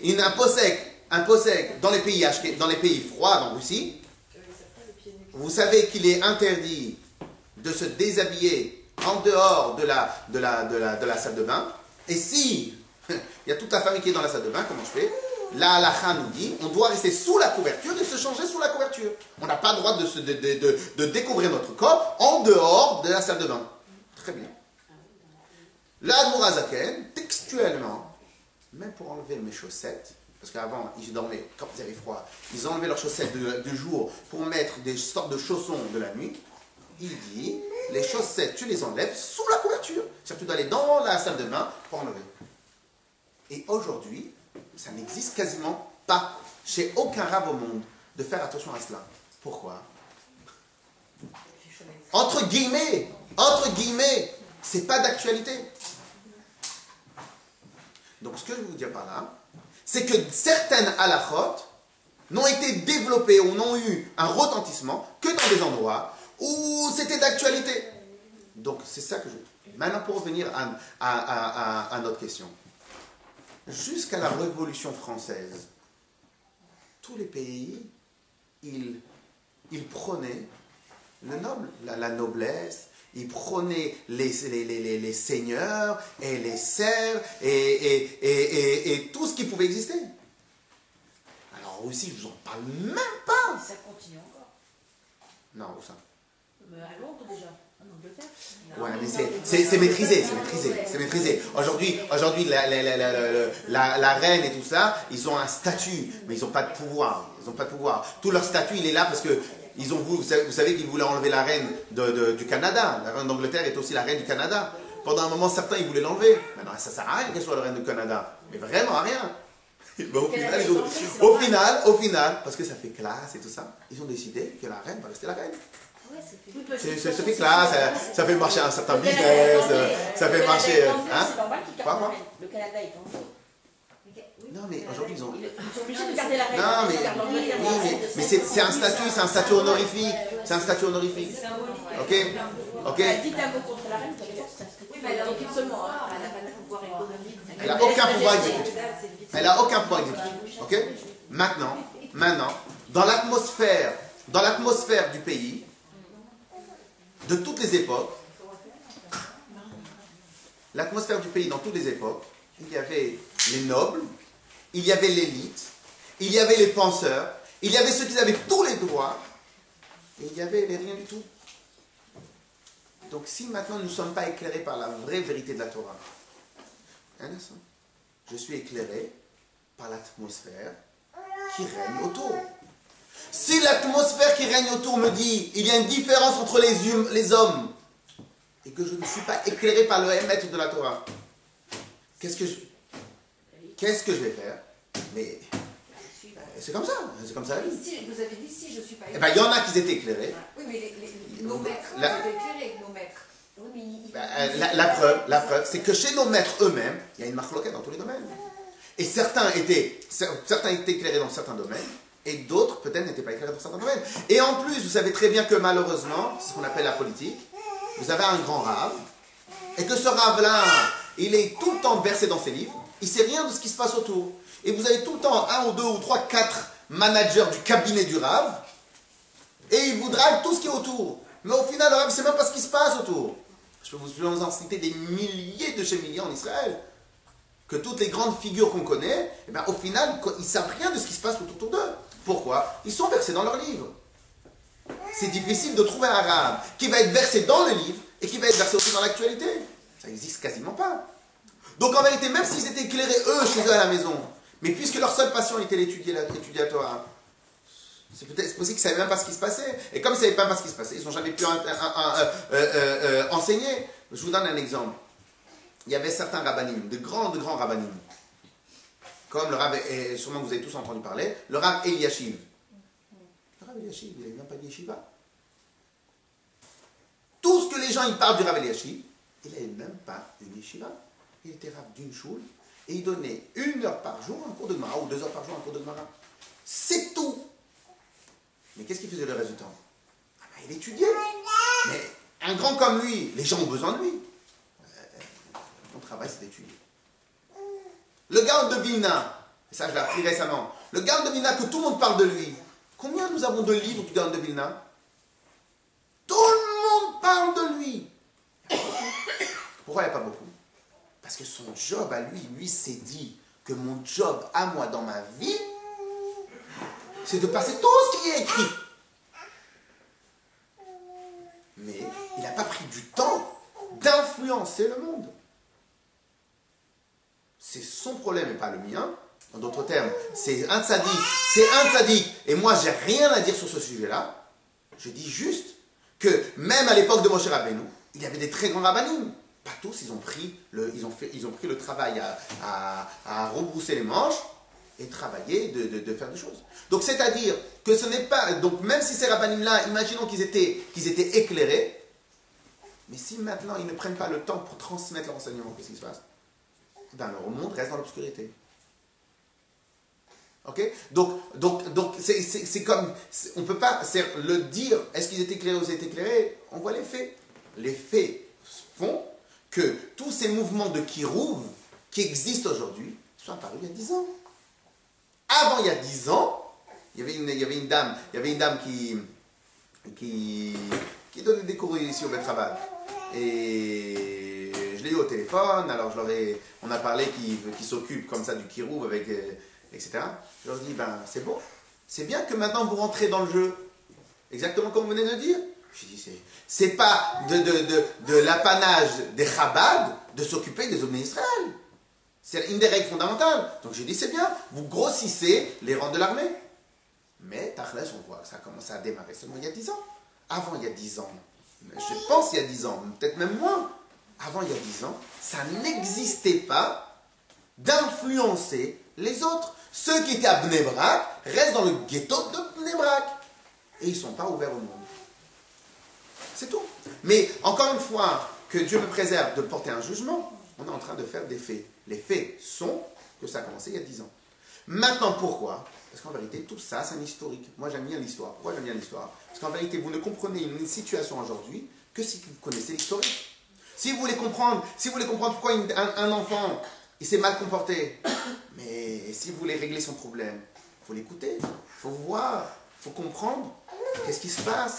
un possèque dans les pays froids, en Russie. Vous savez qu'il est interdit de se déshabiller en dehors de la salle de bain. Et si il y a toute la famille qui est dans la salle de bain, comment je fais? La halakha nous dit, on doit rester sous la couverture et se changer sous la couverture. On n'a pas le droit de découvrir notre corps en dehors de la salle de bain. Très bien. L'Admour Hazaken, textuellement, même pour enlever mes chaussettes, parce qu'avant, ils dormaient, quand il avait froid, ils enlevaient leurs chaussettes du jour pour mettre des sortes de chaussons de la nuit. Il dit, les chaussettes, tu les enlèves sous la couverture. C'est-à-dire que tu dois aller dans la salle de bain pour enlever. Et aujourd'hui, ça n'existe quasiment pas, chez aucun rave au monde, de faire attention à cela. Pourquoi? Entre guillemets, c'est pas d'actualité. Donc ce que je veux vous dire par là, c'est que certaines halakhot n'ont été développées ou n'ont eu un retentissement que dans des endroits où c'était d'actualité. Donc c'est ça que je... Maintenant pour revenir à notre question. Jusqu'à la Révolution française, tous les pays, ils prônaient le noble, la noblesse, ils prônaient les seigneurs et les serfs et tout ce qui pouvait exister. Alors en Russie, je vous en parle même pas. Ça continue encore. Non, où ça? À Londres déjà, en Angleterre. Ouais, mais c'est maîtrisé. Aujourd'hui, la reine et tout ça, ils ont un statut, mais ils n'ont pas de pouvoir. Tout leur statut, il est là parce que vous savez qu'ils voulaient enlever la reine du Canada. La reine d'Angleterre est aussi la reine du Canada. Pendant un moment, certains, ils voulaient l'enlever. Maintenant, ça ne sert à rien qu'elle soit la reine du Canada. Mais vraiment à rien. Au final, parce que ça fait classe et tout ça, ils ont décidé que la reine va rester la reine. Ça fait classe, ça fait marcher un certain business, ça fait marcher... Hein? Quoi? Le Canada est en haut. Non, mais aujourd'hui, ils ont... Ils sont obligés de garder la reine. Non, mais c'est un statut honorifique. C'est un statut honorifique. Ok? Dites un mot contre la reine, ça veut dire que c'est un statut. Oui, mais elle a aucun pouvoir. Elle n'a pas de pouvoir économique. Elle n'a aucun pouvoir exécutif. Elle n'a aucun pouvoir exécutif. Ok? Maintenant, dans l'atmosphère du pays, de toutes les époques, l'atmosphère du pays dans toutes les époques, il y avait les nobles, il y avait l'élite, il y avait les penseurs, il y avait ceux qui avaient tous les droits, et il y avait les rien du tout. Donc si maintenant nous ne sommes pas éclairés par la vraie vérité de la Torah, un instant, je suis éclairé par l'atmosphère qui règne autour. Si l'atmosphère qui règne autour me dit il y a une différence entre les hommes et que je ne suis pas éclairé par le émettre de la Torah, qu'est-ce que je vais faire? Mais c'est comme ça la vie. Si, vous avez dit si je ne suis pas Eh bien, il y en a qui étaient éclairés. Oui, mais nos maîtres, ils étaient éclairés, nos maîtres. Oui, mais la preuve, c'est que chez nos maîtres eux-mêmes, il y a une marloquette dans tous les domaines. Et certains étaient éclairés dans certains domaines, Et d'autres, peut-être, n'étaient pas éclairés dans certains domaines. Et en plus, vous savez très bien que malheureusement, c'est ce qu'on appelle la politique, vous avez un grand rave, et que ce rave-là, il est tout le temps versé dans ses livres, il ne sait rien de ce qui se passe autour. Et vous avez tout le temps un ou deux ou trois, quatre managers du cabinet du rave, et il vous drague tout ce qui est autour. Mais au final, le rave ne sait même pas ce qui se passe autour. Je peux vous en citer des milliers de chez milliers en Israël. Que toutes les grandes figures qu'on connaît, eh bien, au final, ils ne savent rien de ce qui se passe tout autour d'eux. Pourquoi? Ils sont versés dans leurs livres. C'est difficile de trouver un rave qui va être versé dans le livre et qui va être versé aussi dans l'actualité. Ça n'existe quasiment pas. Donc en vérité, même s'ils étaient éclairés, eux, chez eux à la maison, mais puisque leur seule passion était d'étudier la Torah, c'est possible qu'ils ne savaient même pas ce qui se passait. Et comme ils ne savaient pas ce qui se passait, ils n'ont jamais pu enseigner. Je vous donne un exemple. Il y avait certains rabbinim, de grands rabbinim, comme le rabbin, et sûrement vous avez tous entendu parler, le rabbin Eliashiv. Le rabbin Eliashiv, il n'avait même pas de yeshiva. Tout ce que les gens ils parlent du rabbin Eliashiv, il n'avait même pas une yeshiva. Il était rabbin d'une choule et il donnait 1 heure par jour un cours de Gemara ou 2 heures par jour un cours de Gemara. C'est tout. Mais qu'est-ce qui faisait le résultat? Il étudiait. Mais un grand comme lui, les gens ont besoin de lui. Mon travail, c'est d'étudier. Le Gaon de Vilna, et ça je l'ai appris récemment, le Gaon de Vilna, que tout le monde parle de lui. Combien nous avons de livres du Gaon de Vilna? Tout le monde parle de lui. Pourquoi il n'y a pas beaucoup? Parce que son job à lui s'est dit que mon job à moi dans ma vie, c'est de passer tout ce qui est écrit. Mais il n'a pas pris du temps d'influencer le monde. C'est son problème et pas le mien. En d'autres termes, c'est un tzaddik, et moi j'ai rien à dire sur ce sujet-là. Je dis juste que même à l'époque de Moshe Rabbeinu, il y avait des très grands rabbinim. Pas tous, ils ont pris le travail à rebrousser les manches et travailler de faire des choses. Donc c'est-à-dire que ce n'est pas, donc même si ces rabbinim-là, imaginons qu'ils étaient éclairés, mais si maintenant ils ne prennent pas le temps pour transmettre leur enseignement, qu'est-ce qui se passe? Ben, le monde reste dans l'obscurité. Ok? Donc c'est comme, on ne peut pas le dire, est-ce qu'ils étaient éclairés ou ils étaient éclairés? On voit les faits. Les faits font que tous ces mouvements de Kirouv qui existent aujourd'hui sont apparus il y a 10 ans. Avant, il y a 10 ans, il y avait une dame qui donnait des cours ici au Bet Chabad. Et je l'ai eu au téléphone, alors on a parlé qu'il s'occupe comme ça du Kirouv, etc. Je leur dis, ben c'est bon, c'est bien que maintenant vous rentrez dans le jeu. Exactement comme vous venez de dire. Je dis, c'est pas de l'apanage des Chabad de s'occuper des hommes d'Israël. C'est une des règles fondamentales. Donc j'ai dit, c'est bien, vous grossissez les rangs de l'armée. Mais Tachlès, on voit que ça a commencé à démarrer seulement il y a 10 ans. Avant, il y a 10 ans, je pense il y a 10 ans, peut-être même moins. Avant, il y a 10 ans, ça n'existait pas d'influencer les autres. Ceux qui étaient à Bnei Brak restent dans le ghetto de Bnei Brak. Et ils ne sont pas ouverts au monde. C'est tout. Mais encore une fois, que Dieu me préserve de porter un jugement, on est en train de faire des faits. Les faits sont que ça a commencé il y a 10 ans. Maintenant, pourquoi? Parce qu'en vérité, tout ça, c'est un historique. Moi, j'aime bien l'histoire. Pourquoi j'aime bien l'histoire? Parce qu'en vérité, vous ne comprenez une situation aujourd'hui que si vous connaissez l'historique. Si vous voulez comprendre pourquoi un enfant il s'est mal comporté, mais si vous voulez régler son problème, il faut l'écouter, il faut voir, il faut comprendre qu'est-ce qui se passe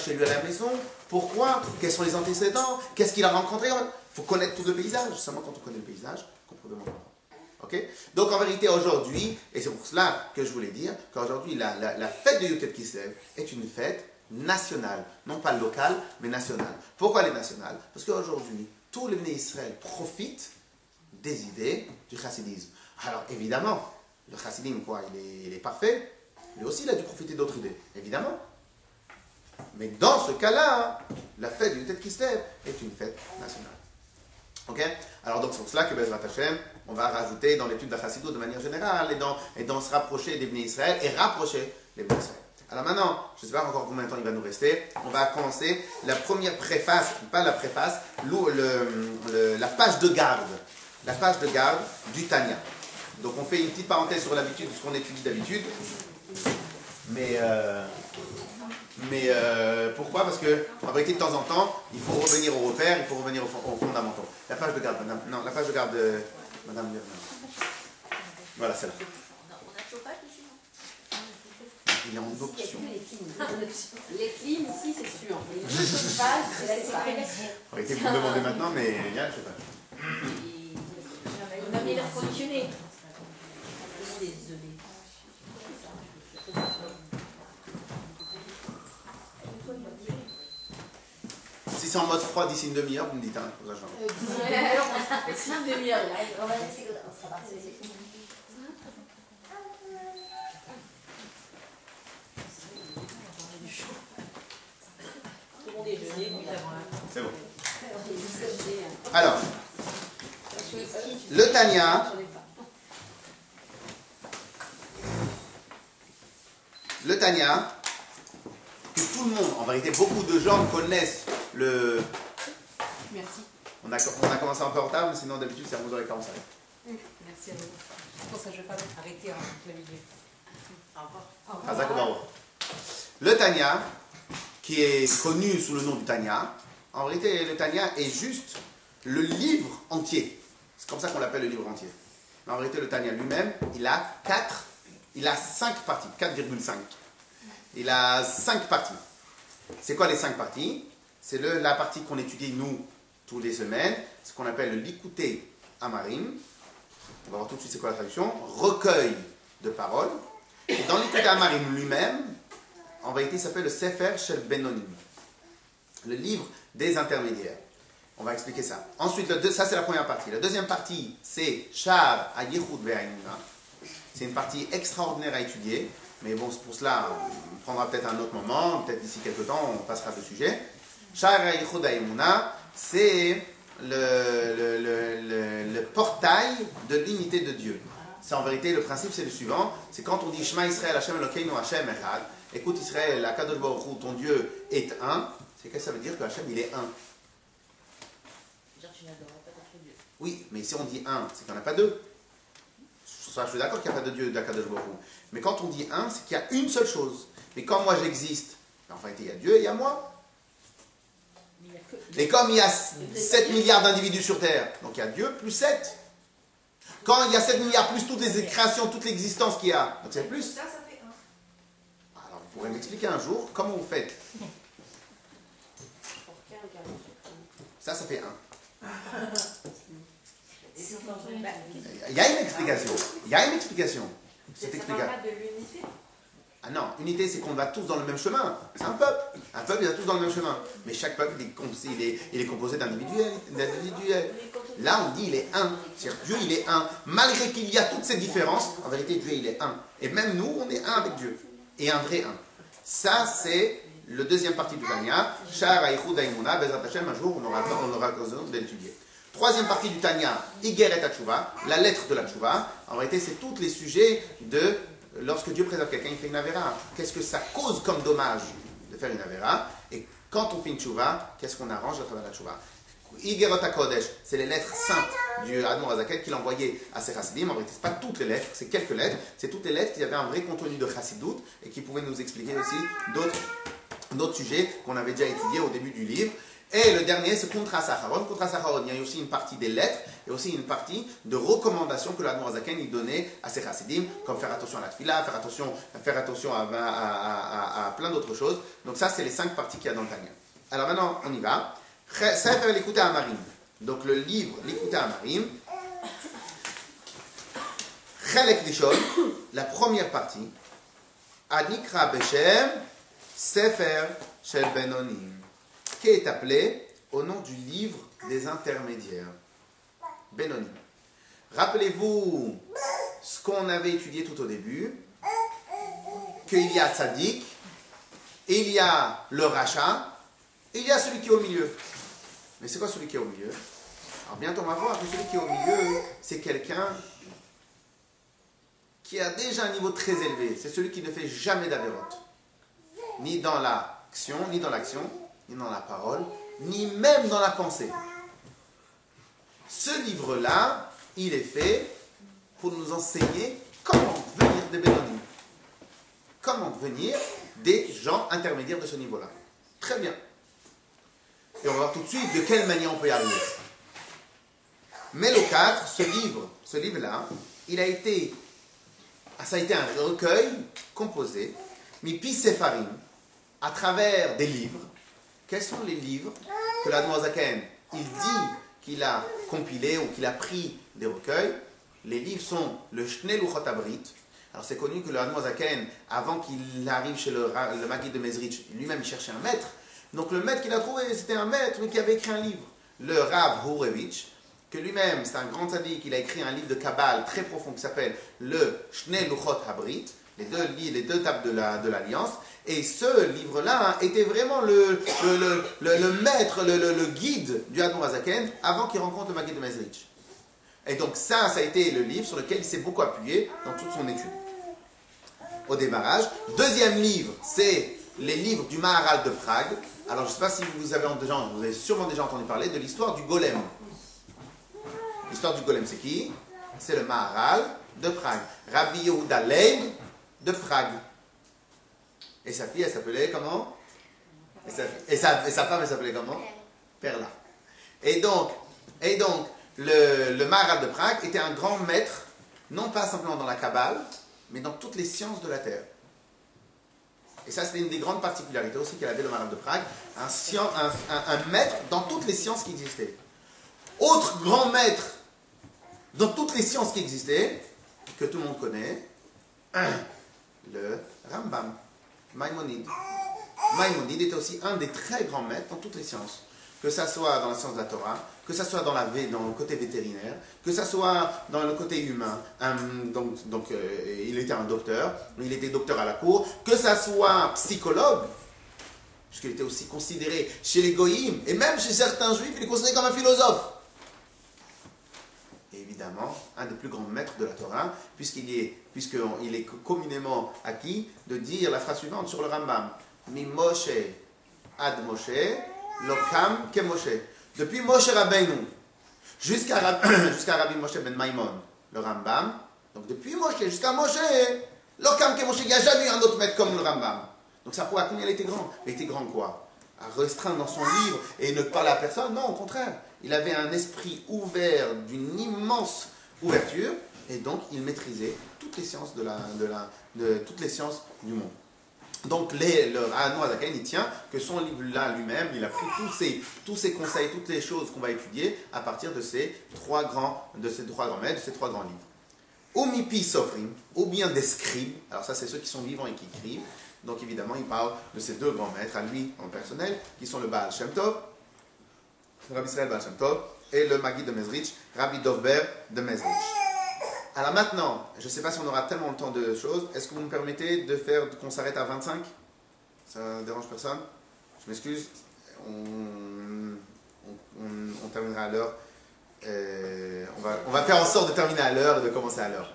chez lui à la maison, pourquoi, quels sont les antécédents, qu'est-ce qu'il a rencontré. Il faut connaître tout le paysage. Seulement quand on connaît le paysage, on peut vraiment comprendre. Okay? Donc en vérité aujourd'hui, et c'est pour cela que je voulais dire qu'aujourd'hui la fête de Yud Kislev est une fête nationale, non pas locale, mais nationale. Pourquoi elle est nationale? Parce qu'aujourd'hui, tous les Bnei Israël profitent des idées du chassidisme. Alors évidemment, le chassidisme, il est parfait, lui aussi il a dû profiter d'autres idées, évidemment. Mais dans ce cas-là, la fête de Yud Kislev est une fête nationale. Ok? Alors donc c'est pour cela que Bezrat Hashem, on va rajouter dans l'étude de la Chassidut de manière générale et dans se rapprocher des Bnei Israël et rapprocher les Bnei Israël. Alors maintenant, je ne sais pas encore combien de temps il va nous rester, on va commencer la première préface, pas la préface, la page de garde. La page de garde du Tanya. Donc on fait une petite parenthèse sur l'habitude de ce qu'on étudie d'habitude. Mais pourquoi? Parce que en vérité, de temps en temps, il faut revenir aux repères, il faut revenir aux fondamentaux. La page de garde, madame. Non, la page de garde de madame. Voilà, celle-là. On a chauffage dessus, Il est en option. les clims ici, c'est sûr. Mais le chauffage, c'est la séparation. En vérité, vous me demandez maintenant, mais il y a le chauffage. On a mis l'air conditionné. Désolé. Si c'est en mode froid d'ici une demi-heure, vous me dites, hein, pour ça, C'est une demi-heure. On va laisser, on sera parti. C'est bon. Alors, le Tanya, que tout le monde, en vérité, beaucoup de gens connaissent le... Merci. On a commencé un peu en retard, mais sinon d'habitude c'est à 11h45. Merci à vous. C'est pour ça que je ne vais pas m'arrêter en plein milieu. Au revoir. Hazak Baruch. Le Tanya, qui est connu sous le nom du Tanya, en vérité le Tanya est juste le livre entier. C'est comme ça qu'on l'appelle le livre entier. Mais en vérité le Tanya lui-même, il a 5 parties, 4,5. Il a 5 parties. C'est quoi les 5 parties? C'est la partie qu'on étudie nous tous les semaines, ce qu'on appelle le Likuté Amarim. On va voir tout de suite c'est quoi la traduction. Recueil de paroles. Et dans Likuté Amarim lui-même, en vérité il s'appelle le Sefer Shel Benonim. Le livre des intermédiaires. On va expliquer ça. Ensuite, ça c'est la première partie. La deuxième partie, c'est Shar HaYichud Ve'Haïmuna. C'est une partie extraordinaire à étudier. Mais bon, pour cela, on prendra peut-être un autre moment, peut-être d'ici quelques temps, on passera le sujet. Shar HaYichud Ve'Haïmuna, c'est le portail de l'unité de Dieu. C'est en vérité, le principe c'est le suivant, c'est quand on dit Shema Israël Hashem Elokeinu Hashem Echad, écoute Israël, la Kadosh Baruch Hu, ton Dieu est un, c'est que ça veut dire que Hashem il est un. Oui, mais si on dit un, c'est qu'il n'y en a pas deux. Ça, je suis d'accord qu'il n'y a pas de Dieu d'Akadosh Baruch Hu. Mais quand on dit un, c'est qu'il y a une seule chose. Mais quand moi j'existe, en fait il y a Dieu et il y a moi. Et comme il y a 7 milliards d'individus sur Terre, donc il y a Dieu plus 7. Quand il y a 7 milliards plus toutes les créations, toute l'existence qu'il y a, donc c'est plus. Ça fait 1. Alors vous pourrez m'expliquer un jour comment vous faites. Ça fait 1. Il y a une explication. Il y a une explication. Cette explication. Ça parle pas de l'unité. Ah non, unité c'est qu'on va tous dans le même chemin. C'est un peuple. Un peuple, il va tous dans le même chemin. Mais chaque peuple, il est composé d'individuels. Là, on dit il est un. C'est-à-dire Dieu, il est un. Malgré qu'il y a toutes ces différences, en vérité, Dieu, il est un. Et même nous, on est un avec Dieu. Et un vrai un. Ça, c'est le deuxième partie du Tanya. Shar HaYichud Ve'Haïmuna, Bezrat Hashem, un jour, on aura l'occasion de l'étudier. Troisième partie du Tanya, Igeret HaTshuva, la lettre de la Tshuva. En vérité, c'est tous les sujets de lorsque Dieu préserve quelqu'un, il fait une Avera. Qu'est-ce que ça cause comme dommage de faire une Avera? Et quand on fait une Tshuva, qu'est-ce qu'on arrange à travers la Tshuva? Igerot HaKodesh, c'est les lettres saintes du Admor Hazaken qu'il envoyait à ses Chassidim. En vérité, ce n'est pas toutes les lettres, c'est quelques lettres. C'est toutes les lettres qui avaient un vrai contenu de Chassidout et qui pouvaient nous expliquer aussi d'autres sujets qu'on avait déjà étudiés au début du livre. Et le dernier, c'est Kontra Sacharon. Kontra Sacharon, il y a aussi une partie des lettres et aussi une partie de recommandations que l'Admor Hazaken il donnait à ses Chassidim, comme faire attention à la Tfila, faire attention à plein d'autres choses. Donc ça, c'est les 5 parties qu'il y a dans le Tanya. Alors maintenant, on y va. Sefer Likuté Amarim. Donc le livre Likuté Amarim. Chelek Rishon, la première partie. Anikra Beshem, Sefer Shel Benonim, qui est appelé au nom du livre des intermédiaires. Benonim. Rappelez-vous ce qu'on avait étudié tout au début, qu'il y a Tzadik, il y a le Racha, et il y a celui qui est au milieu. Mais c'est quoi celui qui est au milieu? Alors bientôt on va voir que celui qui est au milieu, c'est quelqu'un qui a déjà un niveau très élevé. C'est celui qui ne fait jamais d'avérote. Ni dans l'action, ni dans la parole, ni même dans la pensée. Ce livre-là, il est fait pour nous enseigner comment venir des Bénonim. comment devenir des gens intermédiaires de ce niveau-là. Très bien. Et on va voir tout de suite de quelle manière on peut y arriver. Melo 4, ce livre-là, ça a été un recueil composé, Mipi Sefarim, à travers des livres. Quels sont les livres que l'Admorazaken, il dit qu'il a compilé ou qu'il a pris des recueils? Les livres sont le Shnei Luchot Abrit. Alors c'est connu que le Admorazaken, avant qu'il arrive chez le Maguid de Mezrich, lui-même il cherchait un maître. Donc le maître qu'il a trouvé, c'était un maître mais qui avait écrit un livre. Le Rav Hurevitch, que lui-même, c'est un grand tzaddik, il a écrit un livre de Kabbale très profond qui s'appelle le Shnei Luchot Abrit, les deux tables de l'Alliance. Et ce livre-là était vraiment le maître, le guide du Admorazaken avant qu'il rencontre le Maguid de Mezrich. Et donc ça a été le livre sur lequel il s'est beaucoup appuyé dans toute son étude. Au démarrage. Deuxième livre, c'est les livres du Maharal de Prague. Alors je ne sais pas si vous avez sûrement déjà entendu parler de l'histoire du golem. L'histoire du golem, c'est qui? C'est le Maharal de Prague. Rabbi Yehuda Leib de Prague. Et sa fille, elle s'appelait comment? Et sa femme, elle s'appelait comment? Perla. Et donc le Maharal de Prague était un grand maître, non pas simplement dans la Kabbale, mais dans toutes les sciences de la Terre. Et ça, c'était une des grandes particularités aussi qu'elle avait, le Maharal de Prague, un maître dans toutes les sciences qui existaient. Autre grand maître dans toutes les sciences qui existaient, que tout le monde connaît, le Rambam, Maïmonide. Maïmonide était aussi un des très grands maîtres dans toutes les sciences. Que ça soit dans la science de la Torah, que ça soit dans le côté vétérinaire, que ça soit dans le côté humain. Il était un docteur, il était docteur à la cour, que ça soit psychologue, puisqu'il était aussi considéré chez les goïms, et même chez certains juifs, il est considéré comme un philosophe. Et évidemment, un des plus grands maîtres de la Torah, puisqu'il est communément acquis de dire la phrase suivante sur le Rambam. Mi Moshe ad Moshe, Lokam ke Moshe. Depuis Moshe Rabbeinu jusqu'à Rabbi Moshe ben Maimon, le Rambam. Donc depuis Moshe jusqu'à Moshe, Lokam ke Moshe, il n'y a jamais eu un autre maître comme le Rambam. Donc ça prouve à combien il était grand. Il était grand quoi? À restreindre dans son livre et ne parler à personne? Non, au contraire. Il avait un esprit ouvert d'une immense ouverture et donc il maîtrisait toutes les sciences toutes les sciences du monde. Donc le Admorazaken, il tient que son livre-là lui-même, il a pris tous ces conseils, toutes les choses qu'on va étudier à partir de ces trois grands maîtres, de ces trois grands livres. Ou mipi sofrim, ou bien des scribes. Alors ça, c'est ceux qui sont vivants et qui écrivent. Donc évidemment, il parle de ces deux grands maîtres à lui en personnel, qui sont le Baal Shem Tov, Rabbi Israël Baal Shem Tov, et le Maguid de Mezrich, Rabbi Dovber de Mezrich. Alors maintenant, je ne sais pas si on aura tellement le temps de choses. Est-ce que vous me permettez qu'on s'arrête à 25? Ça ne dérange personne? Je m'excuse. On terminera à l'heure. On va faire en sorte de terminer à l'heure et de commencer à l'heure.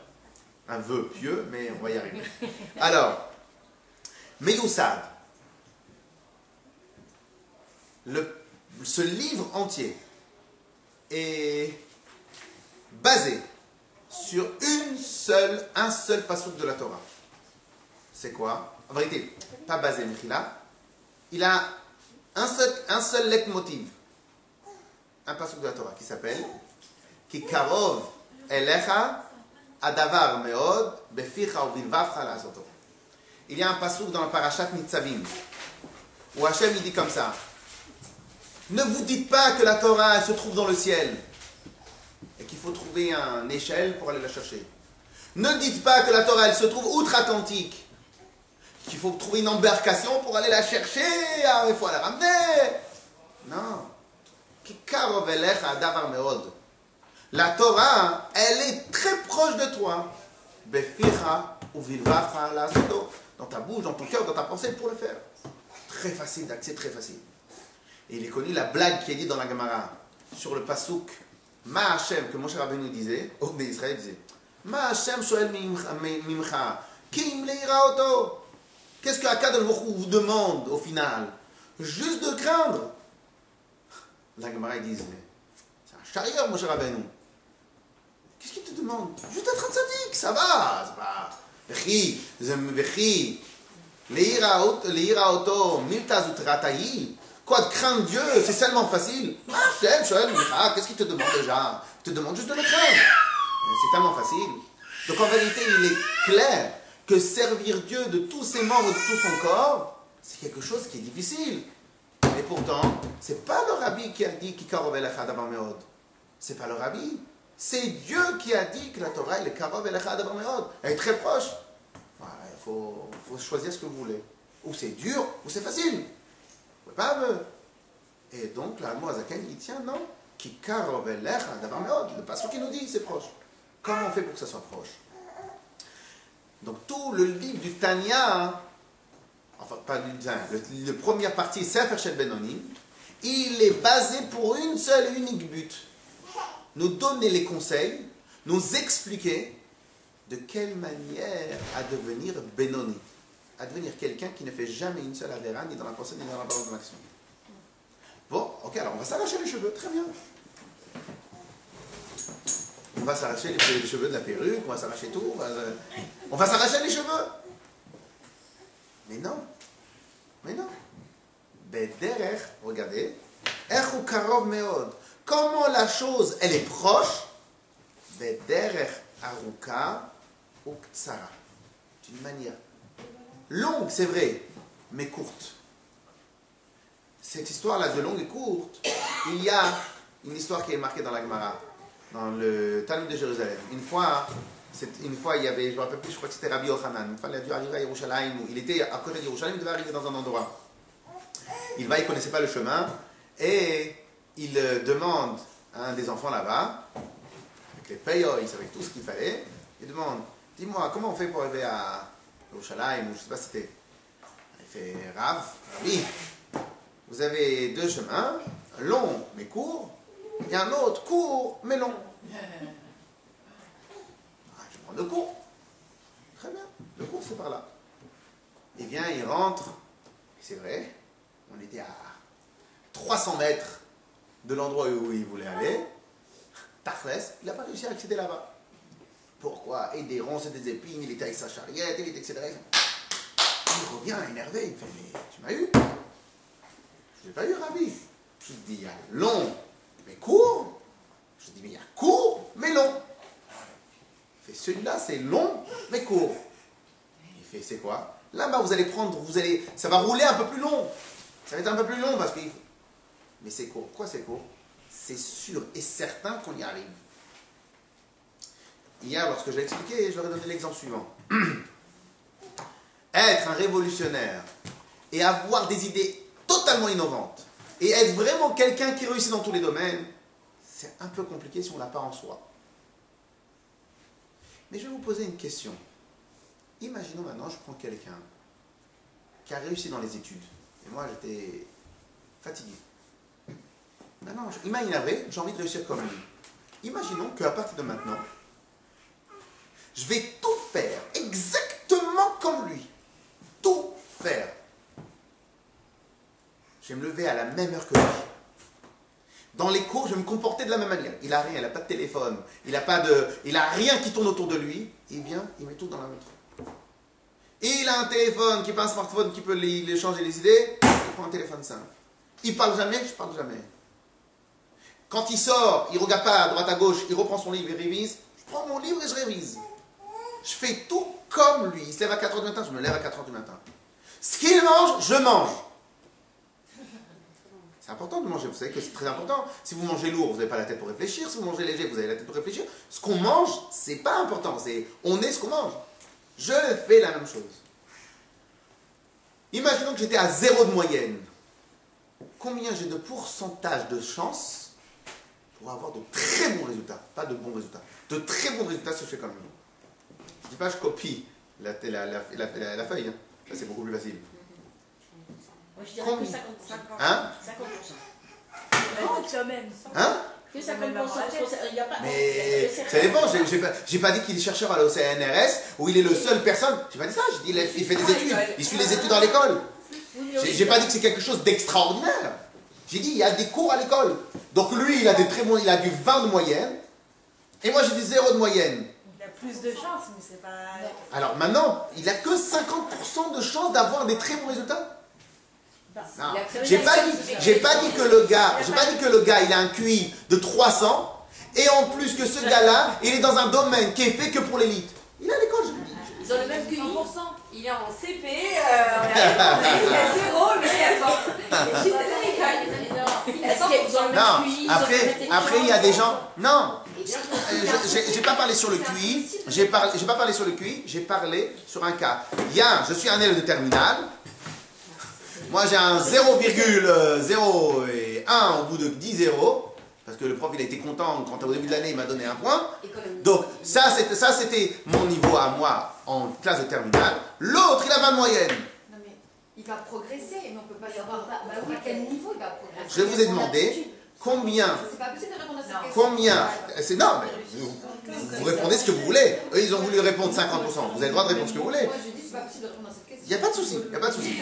Un vœu pieux, mais on va y arriver. Alors, Meyoussad. Ce livre entier est basé sur un seul passouk de la Torah. C'est quoi? En vérité, pas basé, Mechila. Il a un seul leitmotiv. Un passouk de la Torah qui s'appelle Ki karov elecha adavar meod beficha uvilvavcha la'asoto. Il y a un passouk dans la parashat Nitzavim où Hachem il dit comme ça: ne vous dites pas que la Torah elle se trouve dans le ciel et qu'il faut trouver une échelle pour aller la chercher. Ne dites pas que la Torah elle se trouve outre-Atlantique, qu'il faut trouver une embarcation pour aller la chercher, il faut la ramener. Non. La Torah, elle est très proche de toi. Dans ta bouche, dans ton cœur, dans ta pensée pour le faire. Très facile d'accès, très facile. Et il est connu la blague qui est dite dans la Gemara sur le pasouk Ma Hashem, que Moshe Rabbeinu disait, au Bnei Israël disait, Ma Hashem shoel mimcha, kim leira oto. Qu'est-ce que Akadosh Baruch Hu vous demande au final? Juste de craindre. La Gemara disait, c'est un chariot Moshe Rabbeinu. Qu'est-ce qu'il te demande? Juste d'être un tzaddik, ça va. C'est pas. Vechi, Leira auto, miltaz utrataï. Quoi, de craindre Dieu, c'est seulement facile. Qu'est-ce qu'il te demande déjà? Il te demande juste de le craindre. C'est tellement facile. Donc en vérité, il est clair que servir Dieu de tous ses membres, de tout son corps, c'est quelque chose qui est difficile. Et pourtant, c'est pas le rabbi qui a dit Kikarov elecha davar meod. C'est pas le rabbi. C'est Dieu qui a dit que la Torah elle est Karov elecha davar meod. Elle est très proche. Voilà, il faut choisir ce que vous voulez. Ou c'est dur, ou c'est facile. Vous pouvez pas me... Et donc, l'Admo Azaken, il tient, non. Kikarov elecha davar meod. Le pasteur qui nous dit, c'est proche. Comment on fait pour que ça soit proche? Donc, tout le livre du Tanya, enfin, pas du Tanya, le première partie, Sefer Shel Benonim, il est basé pour une seule et unique but. Nous donner les conseils, nous expliquer de quelle manière à devenir Benoni, à devenir quelqu'un qui ne fait jamais une seule avéra, ni dans la pensée, ni dans la parole de l'action. Bon, ok, alors on va s'arracher les cheveux, très bien. On va s'arracher les cheveux de la perruque, on va s'arracher tout, on va s'arracher les cheveux. Mais non. Bederech, regardez, Echu Karov Meod. Comment la chose, elle est proche? Bederech Aruka ou Ktsara. D'une manière longue, c'est vrai, mais courte. Cette histoire-là de longue et courte, il y a une histoire qui est marquée dans la Gemara, dans le Talmud de Jérusalem. Une fois, il y avait, je ne me rappelle plus, je crois que c'était Rabbi Yochanan. Une fois, il a dû arriver à Yerushalayim. Il était à côté de Yerushalayim, il devait arriver dans un endroit. Il ne connaissait pas le chemin, et il demande à un des enfants là-bas, avec les payos, avec tout ce qu'il fallait, il demande, dis-moi, comment on fait pour arriver à Yerushalayim, ou je ne sais pas si c'était. Il fait, Rabbi, vous avez deux chemins, long mais court, et un autre court mais long. Je prends le court. Très bien, le court c'est par là. Il vient, il rentre, c'est vrai, on était à 300 mètres de l'endroit où il voulait aller. Tachles, il n'a pas réussi à accéder là-bas. Pourquoi? Et des ronces et des épines, il était avec sa charriette, il était etc. Il revient énervé, il fait, mais tu m'as eu? Je ne l'ai pas eu, Rabbi. Je lui dis, il y a long mais court. Je lui dis, mais il y a court mais long. Il fait, celui-là c'est long mais court. Il fait, c'est quoi? Là-bas vous allez prendre, ça va rouler un peu plus long. Ça va être un peu plus long parce que... Mais c'est court. Pourquoi c'est court? C'est sûr et certain qu'on y arrive. Hier, lorsque j'ai expliqué, je leur ai donné l'exemple suivant. Être un révolutionnaire et avoir des idées totalement innovantes et être vraiment quelqu'un qui réussit dans tous les domaines, c'est un peu compliqué si on ne l'a pas en soi. Mais je vais vous poser une question. Imaginons maintenant, je prends quelqu'un qui a réussi dans les études. Et moi, j'étais fatigué. Maintenant, il m'a énervé, j'ai envie de réussir comme lui. Imaginons qu'à partir de maintenant, je vais tout faire exactement comme lui. Tout faire. Je vais me lever à la même heure que lui. Dans les cours, je vais me comporter de la même manière. Il n'a rien, il n'a pas de téléphone, il n'a rien qui tourne autour de lui. Il vient, il met tout dans la montre. Il a un téléphone qui n'est pas un smartphone qui peut lui changer les idées. Il prend un téléphone simple. Il parle jamais, je parle jamais. Quand il sort, il ne regarde pas à droite à gauche, il reprend son livre, il révise. Je prends mon livre et je révise. Je fais tout comme lui. Il se lève à 4h du matin, je me lève à 4h du matin. Ce qu'il mange, je mange. C'est important de manger, vous savez que c'est très important. Si vous mangez lourd, vous n'avez pas la tête pour réfléchir. Si vous mangez léger, vous avez la tête pour réfléchir. Ce qu'on mange, c'est pas important. On est ce qu'on mange. Je fais la même chose. Imaginons que j'étais à 0 de moyenne. Combien j'ai de pourcentage de chance pour avoir de très bons résultats? Pas de bons résultats. De très bons résultats si je fais comme lui. Je ne dis pas je copie la feuille. Hein. Ça c'est beaucoup plus facile. Moi, je dirais que 50%. Hein? 50%. Quand même. Hein? Que 50%. Il n'y a pas... Mais ça dépend. J'ai pas dit qu'il est chercheur à l'OCNRS ou il est le seul personne. J'ai pas dit ça. J'ai dit il fait des études. Il suit les études à l'école. J'ai pas dit que c'est quelque chose d'extraordinaire. J'ai dit il y a des cours à l'école. Donc lui il a des très bons, il a du 20 de moyenne. Et moi j'ai du 0 de moyenne. plus de chance, mais c'est pas... Alors maintenant, il n'a que 50% de chance d'avoir des très bons résultats. Non. J'ai pas dit que le gars, il a un QI de 300 et en plus que ce gars-là, il est dans un domaine qui est fait que pour l'élite. Il est à l'école, je vous dis. Ils ont le même QI. Il est en CP, il a 0, mais non, après il y a des gens. Non, j'ai pas parlé sur le QI. J'ai pas parlé sur le QI. J'ai parlé sur un cas. Je suis un élève de terminale. Moi j'ai un 0,0 et 1 au bout de 10 zéros. Parce que le prof il a été content quand au début de l'année il m'a donné un point. Donc ça c'était mon niveau à moi en classe de terminale. L'autre il a 20 de moyenne. Non mais il va progresser, mais on ne peut pas savoir à quel niveau il va progresser. Je vous ai demandé combien. C'est pas possible de répondre à cette question. Combien. Non mais vous répondez ce que vous voulez. Eux ils ont voulu répondre 50%. Vous avez le droit de répondre ce que vous voulez. Moi je dis c'est pas possible de répondre à cette question. Il n'y a pas de souci. Il n'y a pas de souci. Il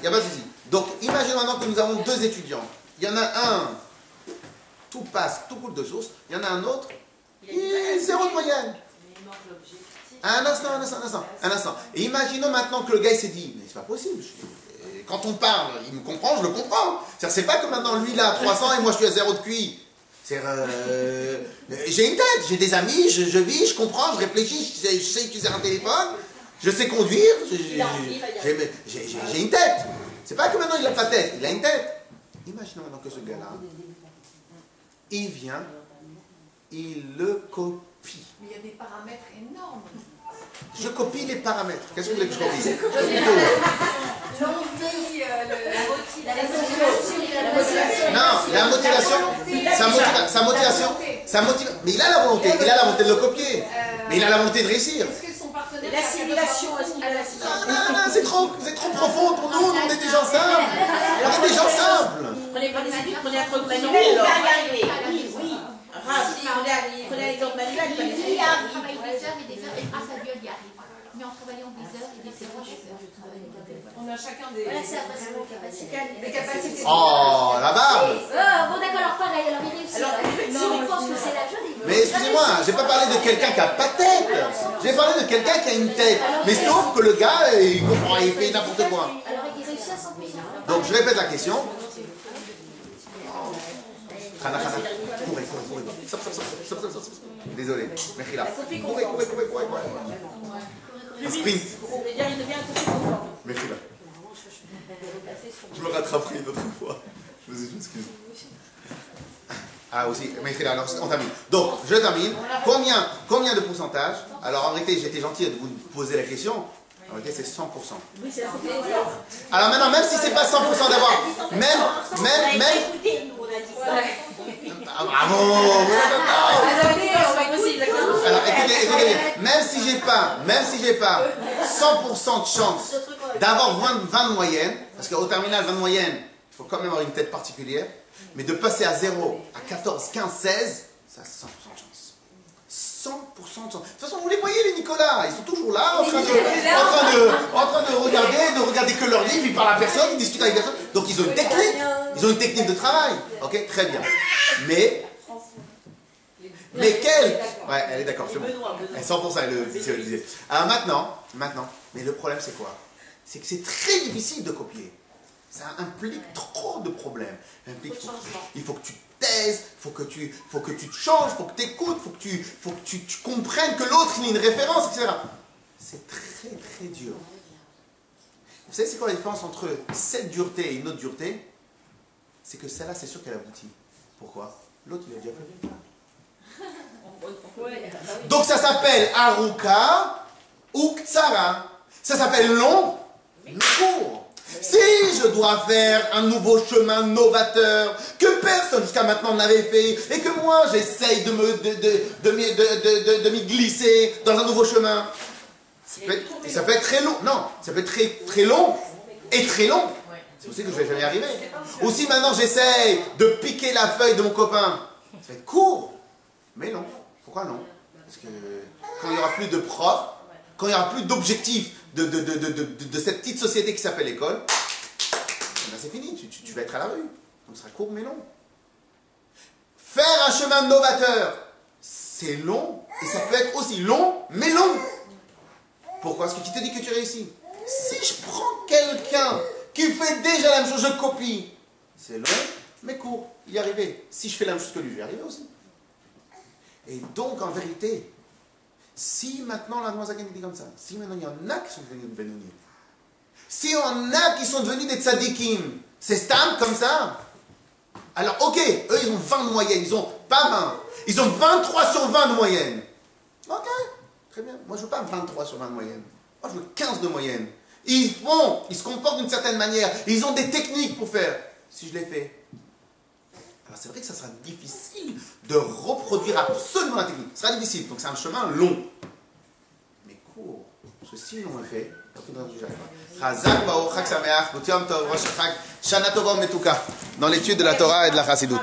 n'y a pas de souci. Donc imaginez maintenant que nous avons deux étudiants. Il y en a un. Tout passe, tout coule de source. Il y en a un autre, il est 0 de moyenne. Un instant. Et imaginons maintenant que le gars il s'est dit, mais c'est pas possible. Quand on parle, il me comprend, je le comprends. C'est pas que maintenant lui il a 300 et moi je suis à 0 de QI. J'ai une tête, j'ai des amis, je vis, je comprends, je réfléchis, je sais utiliser un téléphone, je sais conduire, j'ai une tête. C'est pas que maintenant il a pas de tête, il a une tête. Imaginons maintenant que ce gars-là, il vient, il le copie. Mais il y a des paramètres énormes. Je copie les paramètres. Qu'est-ce que vous voulez que je copie? L'envie, Non, la motivation, mais il a la volonté de le copier. Mais il a la volonté de réussir. Est-ce que son partenaire... L'assimilation, est-ce qu'il a l'assimilation? Non, c'est trop profond pour nous, on est des gens simples. On est des gens simples. Prenez pas des études, prenez un truc manuel alors. Oui. Prenez un exemple manuel. Il travaille des heures et des heures et grâce à Dieu il y arrive. Mais en travaillant des heures et des heures, On a chacun des... voilà, c'est après son capacité. Des capacités. Oh, là-bas. Bon d'accord, alors pareil, alors il réussit. Si on pense que c'est la chose, il veut... Mais excusez-moi, j'ai pas parlé de quelqu'un qui a pas de tête. J'ai parlé de quelqu'un qui a une tête. Mais sauf que le gars, il comprend, il fait n'importe quoi. Alors il réussit à 100%. Donc je répète la question. Khana. Courez. Stop. Désolé. Mechila. Courez. Un sprint. Il devient un peu plus conforme. Mechila. Je me rattraperai une autre fois. Je m'excuse. Ah aussi, Mechila, alors on termine. Donc, je termine. Combien de pourcentage? Alors en réalité, j'étais gentil de vous poser la question. En réalité, c'est 100%. Oui, c'est la propriété. Alors maintenant, même si c'est pas 100% d'avoir, Écoutez, nous on a dit ça. Bravo. Alors écoutez, même si j'ai pas 100% de chance d'avoir 20 de moyenne, parce qu'au terminal 20 de moyenne, il faut quand même avoir une tête particulière, mais de passer à 0, à 14, 15, 16, ça a 100% de chance. 100% de chance. De toute façon, vous les voyez les Nicolas, ils sont toujours là, en train de regarder que leur livre, ils parlent à personne, ils discutent avec personne. Donc ils ont une technique de travail. Ok, très bien. Mais quelle... Ouais, elle est d'accord, c'est bon. 100%, elle le disait. Alors maintenant, mais le problème c'est quoi? C'est que c'est très difficile de copier. Ça implique trop de problèmes. Il faut que tu taises, il faut que tu te changes, il faut que tu écoutes, il faut que tu comprennes que l'autre il a une référence, etc. C'est très très dur. Vous savez c'est quoi la différence entre cette dureté et une autre dureté? C'est que celle-là c'est sûr qu'elle aboutit. Pourquoi? L'autre il a déjà fait. Donc ça s'appelle Haruka ou Ktsara. Ça s'appelle long mais court. Si je dois faire un nouveau chemin novateur que personne jusqu'à maintenant n'avait fait et que moi j'essaye de m'y glisser dans un nouveau chemin, ça peut être très long. Non, ça peut être très, très long et très long. C'est aussi que je ne vais jamais y arriver. Aussi maintenant j'essaye de piquer la feuille de mon copain. Ça va être court, mais long. Pourquoi non? Parce que quand il n'y aura plus de profs, quand il n'y aura plus d'objectifs de cette petite société qui s'appelle l'école, ben c'est fini, tu vas être à la rue. Donc ça sera court mais long. Faire un chemin novateur, c'est long, et ça peut être aussi long, mais long. Pourquoi? Parce que qui te dit que tu réussis? Si je prends quelqu'un qui fait déjà la même chose, je copie. C'est long, mais court. Il y est arrivé. Si je fais la même chose que lui, je vais y arriver aussi. Et donc, en vérité, si maintenant la Noazaken dit comme ça, si maintenant il y en a qui sont devenus de Benoni, si il y en a qui sont devenus des tzadikim, c'est stam comme ça. Alors, ok, eux, ils ont 20 de moyenne, ils ont pas 20. Ils ont 23 sur 20 de moyenne. Ok, très bien. Moi, je veux pas 23 sur 20 de moyenne. Moi, je veux 15 de moyenne. Ils se comportent d'une certaine manière. Ils ont des techniques pour faire. Si je les fais. Alors, c'est vrai que ça sera difficile de reproduire absolument la technique. Ce sera difficile, donc c'est un chemin long. Mais court. Parce que si l'on le fait, dans l'étude de la Torah et de la Chassidut.